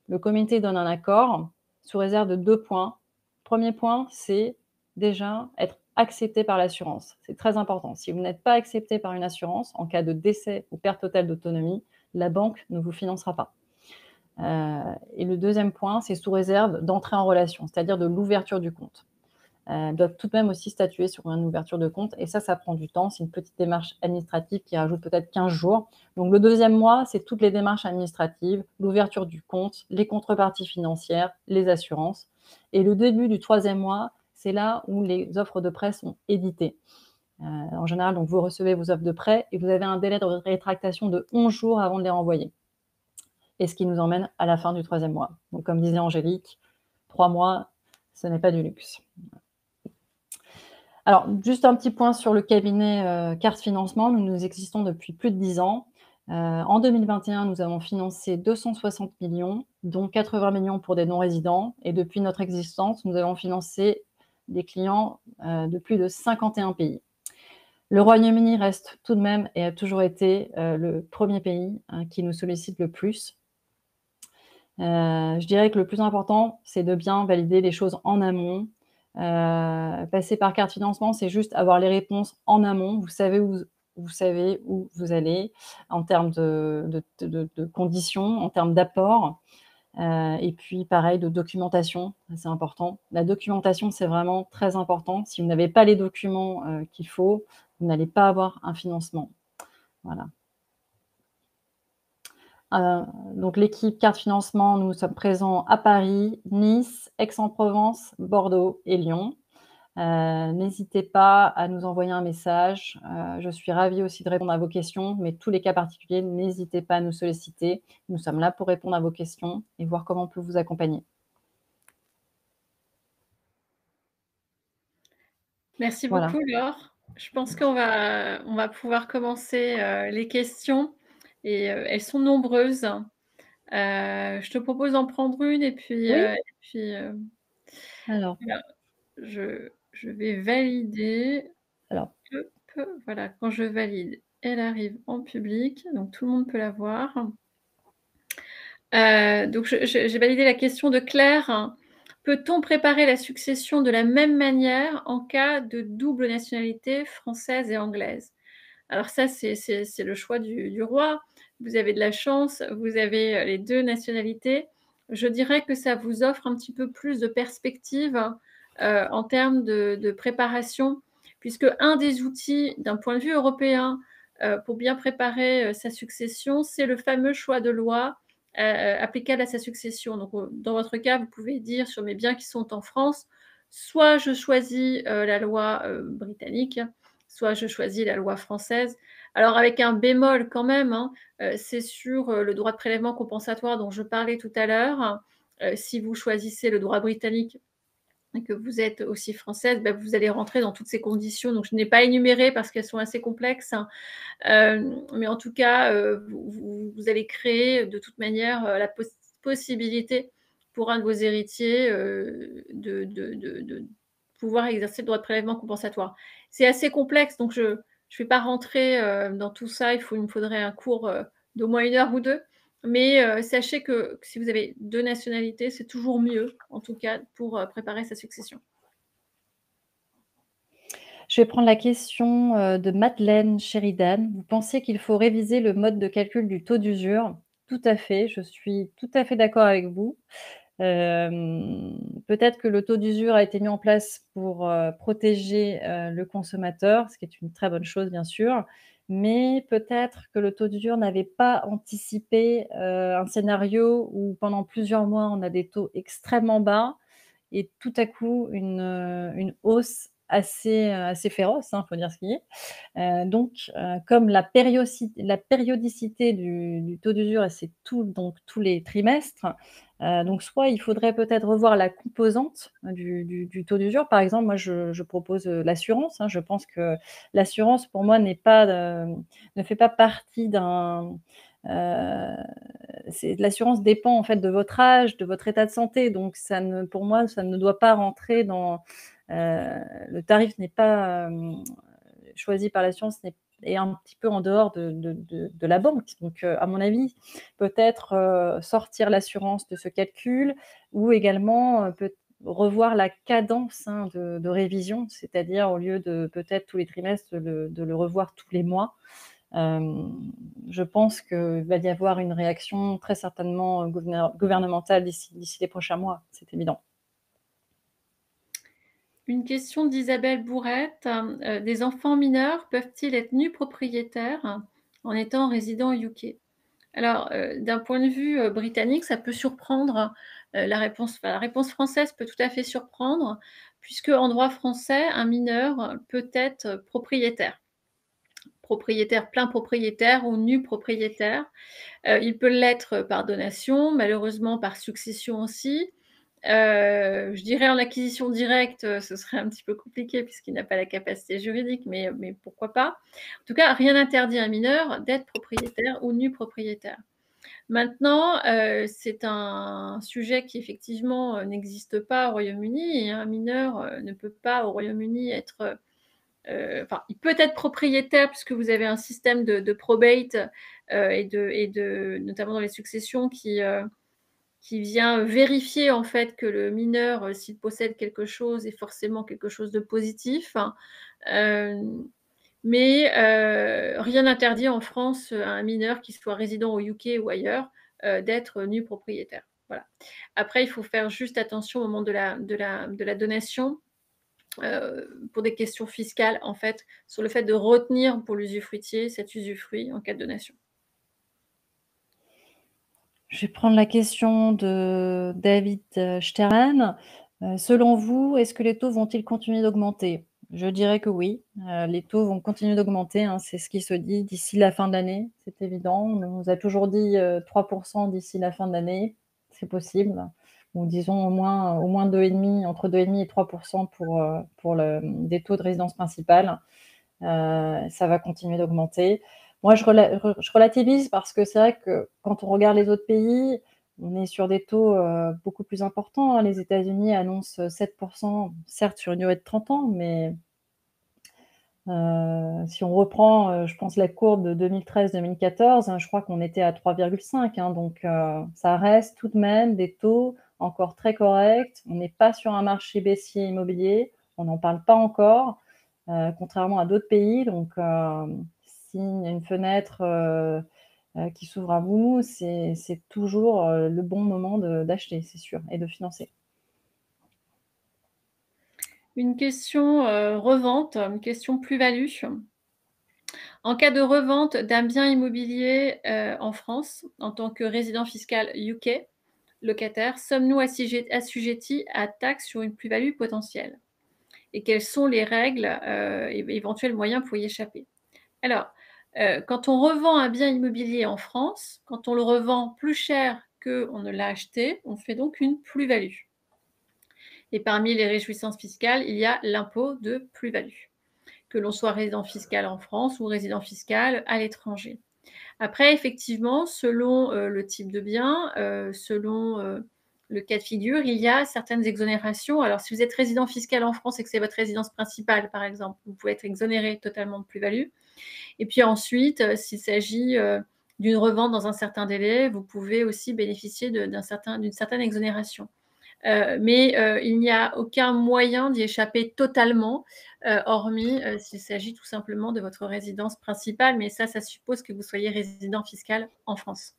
Le comité donne un accord sous réserve de 2 points. Premier point, c'est déjà être accepté par l'assurance. C'est très important. Si vous n'êtes pas accepté par une assurance, en cas de décès ou perte totale d'autonomie, la banque ne vous financera pas. Et le deuxième point, c'est sous réserve d'entrer en relation, c'est-à-dire de l'ouverture du compte. Doivent tout de même aussi statuer sur une ouverture de compte, et ça prend du temps. C'est une petite démarche administrative qui rajoute peut-être 15 jours. Donc le deuxième mois, c'est toutes les démarches administratives, l'ouverture du compte, les contreparties financières, les assurances. Et le début du troisième mois, c'est là où les offres de prêt sont éditées. En général, donc vous recevez vos offres de prêt et vous avez un délai de rétractation de 11 jours avant de les renvoyer. Et ce qui nous emmène à la fin du troisième mois. Donc comme disait Angélique, 3 mois, ce n'est pas du luxe. Alors, juste un petit point sur le cabinet Carte Financement. Nous existons depuis plus de 10 ans. En 2021, nous avons financé 260 millions, dont 80 millions pour des non-résidents. Et depuis notre existence, nous avons financé des clients de plus de 51 pays. Le Royaume-Uni reste tout de même et a toujours été le premier pays qui nous sollicite le plus. Je dirais que le plus important, c'est de bien valider les choses en amont. Passer par carte financement, c'est juste avoir les réponses en amont. Vous savez où vous allez en termes de conditions, en termes d'apport. Et puis pareil, de documentation, c'est important. La documentation, c'est vraiment très important. Si vous n'avez pas les documents qu'il faut, vous n'allez pas avoir un financement. Voilà. Donc l'équipe Carte Financement, nous sommes présents à Paris, Nice, Aix-en-Provence, Bordeaux et Lyon. N'hésitez pas à nous envoyer un message. Je suis ravie aussi de répondre à vos questions, mais tous les cas particuliers, n'hésitez pas à nous solliciter. Nous sommes là pour répondre à vos questions et voir comment on peut vous accompagner. Merci Voilà. beaucoup, Laure. Je pense qu'on va pouvoir commencer les questions et elles sont nombreuses. Je te propose d'en prendre une et puis, Oui. Alors, voilà, je vais valider. alors, Hop, voilà, quand je valide, elle arrive en public, donc tout le monde peut la voir. Donc j'ai validé la question de Claire. Peut-on préparer la succession de la même manière en cas de double nationalité française et anglaise? Alors ça, c'est le choix du roi. Vous avez de la chance, vous avez les 2 nationalités. Je dirais que ça vous offre un petit peu plus de perspective, en termes de préparation, puisque un des outils d'un point de vue européen, pour bien préparer, sa succession, c'est le fameux choix de loi, applicable à sa succession. Donc, dans votre cas, vous pouvez dire sur mes biens qui sont en France, soit je choisis, la loi, britannique, soit je choisis la loi française. Alors avec un bémol quand même, hein, c'est sur le droit de prélèvement compensatoire dont je parlais tout à l'heure. Si vous choisissez le droit britannique et que vous êtes aussi française, bah, vous allez rentrer dans toutes ces conditions. Donc je n'ai pas énuméré parce qu'elles sont assez complexes, hein. Mais en tout cas, vous allez créer de toute manière la possibilité pour un de vos héritiers de pouvoir exercer le droit de prélèvement compensatoire. C'est assez complexe, donc je ne vais pas rentrer dans tout ça. Il me faudrait un cours d'au moins 1 heure ou 2. Mais sachez que si vous avez 2 nationalités, c'est toujours mieux, en tout cas, pour préparer sa succession. je vais prendre la question de Madeleine Sheridan. Vous pensez qu'il faut réviser le mode de calcul du taux d'usure? Tout à fait, je suis tout à fait d'accord avec vous. Peut-être que le taux d'usure a été mis en place pour protéger le consommateur, ce qui est une très bonne chose bien sûr, mais peut-être que le taux d'usure n'avait pas anticipé un scénario où pendant plusieurs mois on a des taux extrêmement bas et tout à coup une hausse assez féroce, faut dire ce qui est. Donc comme la périodicité du taux d'usure et c'est donc tous les trimestres, donc soit il faudrait peut-être revoir la composante du taux d'usure. Par exemple, moi je propose, l'assurance, Je pense que l'assurance pour moi ne fait pas partie d'un, l'assurance dépend en fait de votre âge, de votre état de santé, donc pour moi, ça ne doit pas rentrer dans, le tarif n'est pas, choisi par l'assurance n'est est un petit peu en dehors de la banque. Donc, à mon avis, peut-être sortir l'assurance de ce calcul ou également revoir la cadence de révision, c'est-à-dire au lieu de peut-être tous les trimestres, de le revoir tous les mois. Je pense qu'il va y avoir une réaction très certainement gouvernementale d'ici les prochains mois, c'est évident. Une question d'Isabelle Bourrette. Des enfants mineurs peuvent-ils être nus propriétaires en étant résidents au UK? Alors, d'un point de vue britannique, ça peut surprendre. La réponse française peut tout à fait surprendre, puisque en droit français, un mineur peut être propriétaire. Propriétaire, plein propriétaire ou nu propriétaire. Il peut l'être par donation, malheureusement par succession aussi. Je dirais en acquisition directe, ce serait un petit peu compliqué puisqu'il n'a pas la capacité juridique, mais pourquoi pas. En tout cas, rien n'interdit à un mineur d'être propriétaire ou nu propriétaire. Maintenant, c'est un sujet qui effectivement n'existe pas au Royaume-Uni et un mineur ne peut pas au Royaume-Uni être... Enfin, il peut être propriétaire puisque vous avez un système de probate notamment dans les successions qui vient vérifier en fait que le mineur, s'il possède quelque chose, est forcément quelque chose de positif. Mais rien n'interdit en France à un mineur qui soit résident au UK ou ailleurs d'être nu propriétaire. Voilà. Après, il faut faire juste attention au moment de la donation pour des questions fiscales, en fait, sur le fait de retenir pour l'usufruitier cet usufruit en cas de donation. Je vais prendre la question de David Stern. Selon vous, est-ce que les taux vont-ils continuer d'augmenter? Je dirais que oui, les taux vont continuer d'augmenter, c'est ce qui se dit d'ici la fin de l'année, c'est évident. On nous a toujours dit 3% d'ici la fin de l'année, c'est possible. Ou disons au moins 2,5, entre 2,5 et 3% pour des taux de résidence principale. Ça va continuer d'augmenter. Moi, je relativise parce que c'est vrai que quand on regarde les autres pays, on est sur des taux beaucoup plus importants. Les États-Unis annoncent 7%, certes sur une durée de 30 ans, mais si on reprend, je pense, la courbe de 2013-2014, je crois qu'on était à 3,5. Donc, ça reste tout de même des taux encore très corrects. On n'est pas sur un marché baissier immobilier. On n'en parle pas encore, contrairement à d'autres pays. Donc, s'il y a une fenêtre qui s'ouvre à vous, c'est toujours le bon moment d'acheter, c'est sûr, et de financer. Une question revente, une question plus-value. En cas de revente d'un bien immobilier en France, en tant que résident fiscal UK, locataire, sommes-nous assujettis à taxe sur une plus-value potentielle? Et quelles sont les règles et éventuels moyens pour y échapper? Alors, quand on revend un bien immobilier en France, quand on le revend plus cher qu'on ne l'a acheté, on fait donc une plus-value. Et parmi les réjouissances fiscales, il y a l'impôt de plus-value, que l'on soit résident fiscal en France ou résident fiscal à l'étranger. Après, effectivement, selon le type de bien, selon le cas de figure, il y a certaines exonérations. Alors, si vous êtes résident fiscal en France et que c'est votre résidence principale, par exemple, vous pouvez être exonéré totalement de plus-value. Et puis ensuite, s'il s'agit d'une revente dans un certain délai, vous pouvez aussi bénéficier d'une certaine exonération. Mais il n'y a aucun moyen d'y échapper totalement, hormis s'il s'agit tout simplement de votre résidence principale. Mais ça suppose que vous soyez résident fiscal en France.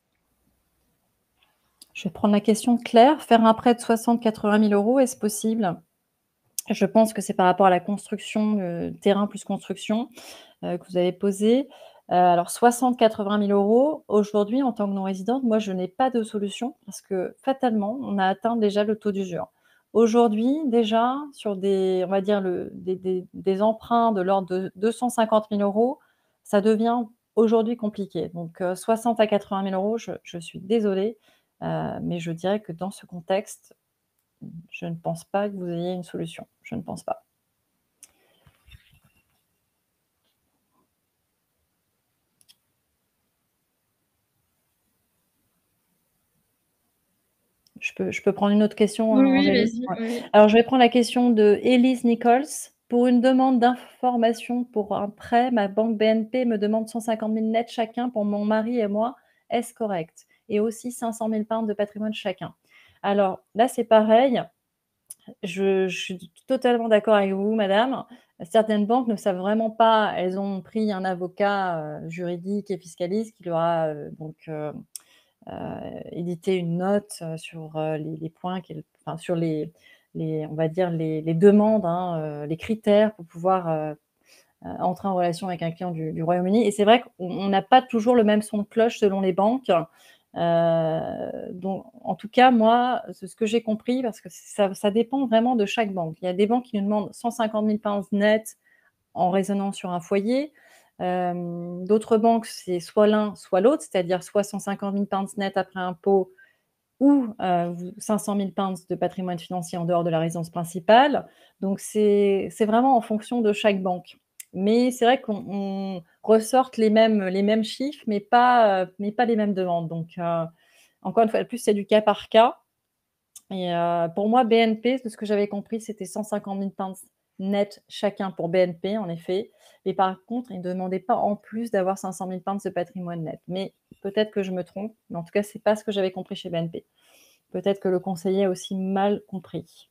Je vais prendre la question de Claire. Faire un prêt de 60-80 000 euros, est-ce possible? Je pense que c'est par rapport à la construction, terrain plus construction, que vous avez posé. Alors 60-80 000 euros, aujourd'hui, en tant que non-résidente, moi, je n'ai pas de solution parce que fatalement, on a atteint déjà le taux d'usure. Aujourd'hui, déjà, sur on va dire des emprunts de l'ordre de 250 000 euros, ça devient aujourd'hui compliqué. Donc 60 à 80 000 euros, je suis désolée, mais je dirais que dans ce contexte, je ne pense pas que vous ayez une solution. Je ne pense pas. Je peux prendre une autre question, Oui, Angélique? vas-y. Ouais. Alors, je vais prendre la question de Elise Nichols. Pour une demande d'information pour un prêt, ma banque BNP me demande 150 000 net chacun pour mon mari et moi. Est-ce correct? Et aussi 500 000 pounds de patrimoine chacun. Alors là, c'est pareil. Je suis totalement d'accord avec vous, madame. Certaines banques ne savent vraiment pas. Elles ont pris un avocat juridique et fiscaliste qui leur a édité une note sur les points, enfin, sur on va dire les demandes, hein, les critères pour pouvoir entrer en relation avec un client du Royaume-Uni. Et c'est vrai qu'on n'a pas toujours le même son de cloche selon les banques. Donc, en tout cas, moi, c'est ce que j'ai compris, parce que ça dépend vraiment de chaque banque. Il y a des banques qui nous demandent 150 000 pounds net en raisonnant sur un foyer. D'autres banques, c'est soit l'un, soit l'autre, c'est-à-dire soit 150 000 pounds net après impôt ou 500 000 pounds de patrimoine financier en dehors de la résidence principale. Donc, c'est vraiment en fonction de chaque banque. Mais c'est vrai qu'on ressorte les mêmes chiffres, mais pas les mêmes demandes. Donc, encore une fois, plus c'est du cas par cas. Et pour moi, BNP, de ce que j'avais compris, c'était 150 000 pounds net chacun pour BNP, en effet. Et par contre, ils ne demandaient pas en plus d'avoir 500 000 pounds de patrimoine net. Mais peut-être que je me trompe, mais en tout cas, ce n'est pas ce que j'avais compris chez BNP. Peut-être que le conseiller a aussi mal compris.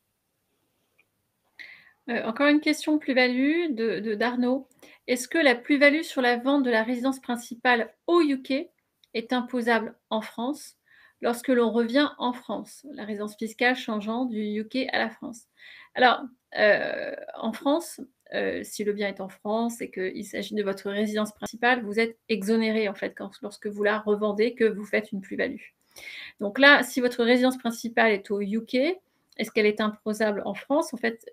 Encore une question plus-value d'Arnaud. Est-ce que la plus-value sur la vente de la résidence principale au UK est imposable en France lorsque l'on revient en France, la résidence fiscale changeant du UK à la France? Alors, en France, si le bien est en France et qu'il s'agit de votre résidence principale, vous êtes exonéré en fait lorsque vous la revendez, que vous faites une plus-value. Donc là, si votre résidence principale est au UK, est-ce qu'elle est imposable en France? En fait,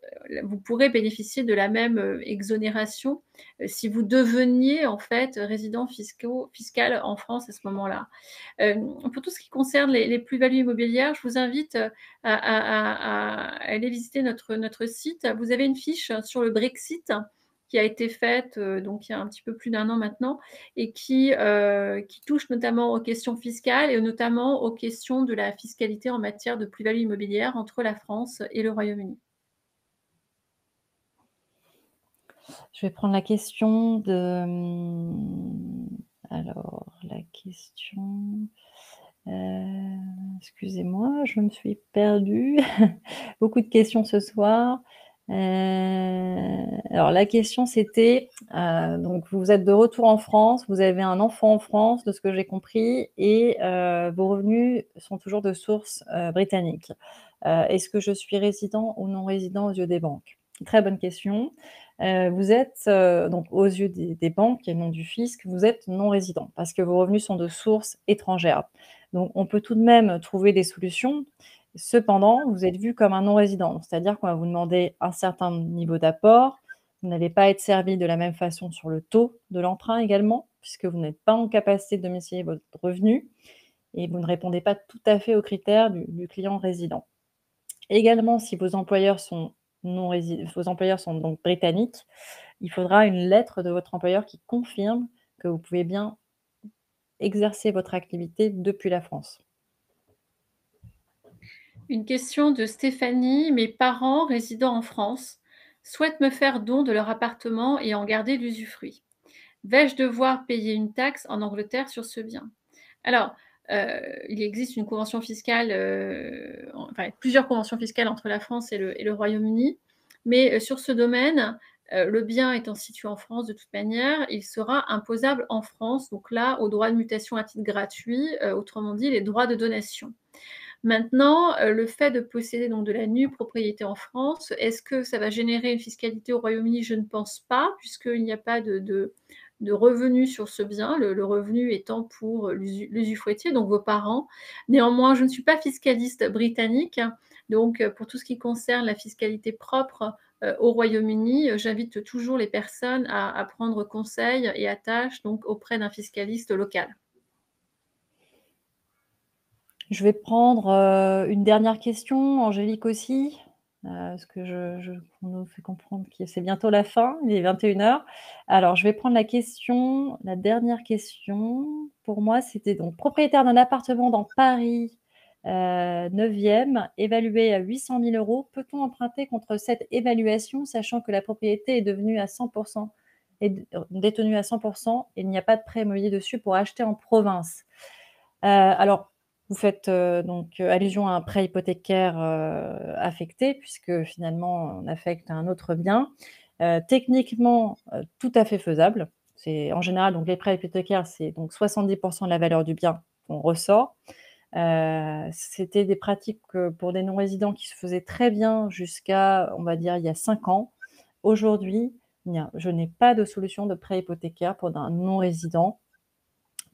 vous pourrez bénéficier de la même exonération si vous deveniez en fait résident fiscal en France à ce moment-là. Pour tout ce qui concerne les plus-values immobilières, je vous invite à aller visiter notre site. Vous avez une fiche sur le Brexit qui a été faite donc il y a un petit peu plus d'1 an maintenant et qui touche notamment aux questions fiscales et notamment aux questions de la fiscalité en matière de plus-value immobilière entre la France et le Royaume-Uni. Je vais prendre la question de... Alors, la question... excusez-moi, je me suis perdue. Beaucoup de questions ce soir. Alors, la question, c'était, donc vous êtes de retour en France, vous avez un enfant en France, de ce que j'ai compris, et vos revenus sont toujours de source britannique. Est-ce que je suis résident ou non résident aux yeux des banques? Très bonne question. Vous êtes, donc aux yeux des banques et non du fisc, vous êtes non résident parce que vos revenus sont de source étrangère. Donc, on peut tout de même trouver des solutions. Cependant, vous êtes vu comme un non-résident, c'est-à-dire qu'on va vous demander un certain niveau d'apport. Vous n'allez pas être servi de la même façon sur le taux de l'emprunt également, puisque vous n'êtes pas en capacité de domicilier votre revenu et vous ne répondez pas tout à fait aux critères du client résident. Également, si vos employeurs sont donc britanniques, il faudra une lettre de votre employeur qui confirme que vous pouvez bien exercer votre activité depuis la France. Une question de Stéphanie. Mes parents, résidant en France, souhaitent me faire don de leur appartement et en garder l'usufruit. Vais-je devoir payer une taxe en Angleterre sur ce bien? Alors, il existe une convention fiscale, enfin plusieurs conventions fiscales entre la France et le Royaume-Uni, mais sur ce domaine, le bien étant situé en France de toute manière, il sera imposable en France, donc là, aux droits de mutation à titre gratuit, autrement dit les droits de donation. Maintenant, le fait de posséder donc de la nue propriété en France, est-ce que ça va générer une fiscalité au Royaume-Uni? Je ne pense pas, puisqu'il n'y a pas de revenu sur ce bien, le revenu étant pour l'usufruitier, donc vos parents. Néanmoins, je ne suis pas fiscaliste britannique, donc pour tout ce qui concerne la fiscalité propre au Royaume-Uni, j'invite toujours les personnes à prendre conseil et attache donc auprès d'un fiscaliste local. Je vais prendre une dernière question, Angélique aussi, parce que on nous fait comprendre que c'est bientôt la fin, il est 21h. Alors, je vais prendre la dernière question. Pour moi, c'était donc propriétaire d'un appartement dans Paris, 9e, évaluée à 800 000 €. Peut-on emprunter contre cette évaluation, sachant que la propriété est devenue à 100% est détenue à 100% et il n'y a pas de prêt immobilier dessus pour acheter en province? Alors, vous faites donc allusion à un prêt hypothécaire affecté, puisque finalement on affecte un autre bien. Techniquement, tout à fait faisable. C'est en général, donc les prêts hypothécaires, c'est donc 70% de la valeur du bien qu'on ressort. C'était des pratiques, pour des non-résidents qui se faisaient très bien jusqu'à, on va dire, il y a 5 ans. Aujourd'hui, je n'ai pas de solution de prêt hypothécaire pour un non-résident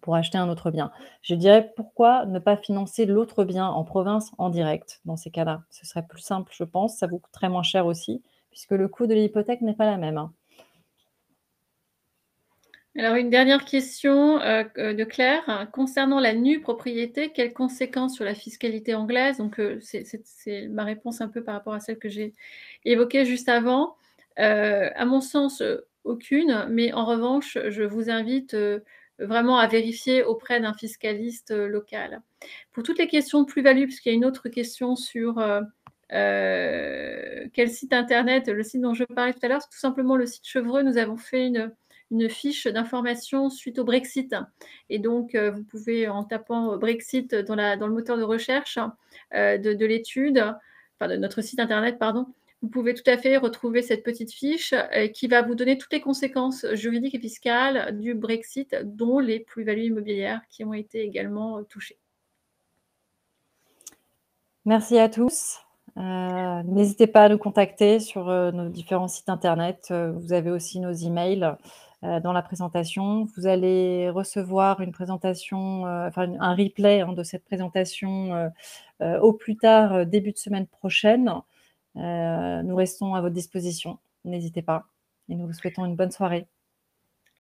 pour acheter un autre bien. Je dirais, pourquoi ne pas financer l'autre bien en province en direct dans ces cas-là? Ce serait plus simple, je pense. Ça vous coûterait moins cher aussi, puisque le coût de l'hypothèque n'est pas la même, hein. Alors une dernière question, de Claire. Concernant la nue propriété, quelles conséquences sur la fiscalité anglaise? Donc, c'est ma réponse un peu par rapport à celle que j'ai évoquée juste avant. À mon sens, aucune, mais en revanche, je vous invite, vraiment à vérifier auprès d'un fiscaliste, local. Pour toutes les questions de plus-value, puisqu'il y a une autre question sur, quel site internet, le site dont je parlais tout à l'heure, c'est tout simplement le site Chevreux. Nous avons fait une fiche d'information suite au Brexit et donc vous pouvez, en tapant, Brexit dans le moteur de recherche, de l'étude, enfin de notre site internet, pardon, vous pouvez tout à fait retrouver cette petite fiche, qui va vous donner toutes les conséquences juridiques et fiscales du Brexit, dont les plus-values immobilières qui ont été également, touchées. Merci à tous. N'hésitez pas à nous contacter sur, nos différents sites internet. Vous avez aussi nos emails, dans la présentation. Vous allez recevoir une présentation, enfin un replay, hein, de cette présentation, au plus tard, début de semaine prochaine. Nous restons à votre disposition. N'hésitez pas et nous vous souhaitons une bonne soirée.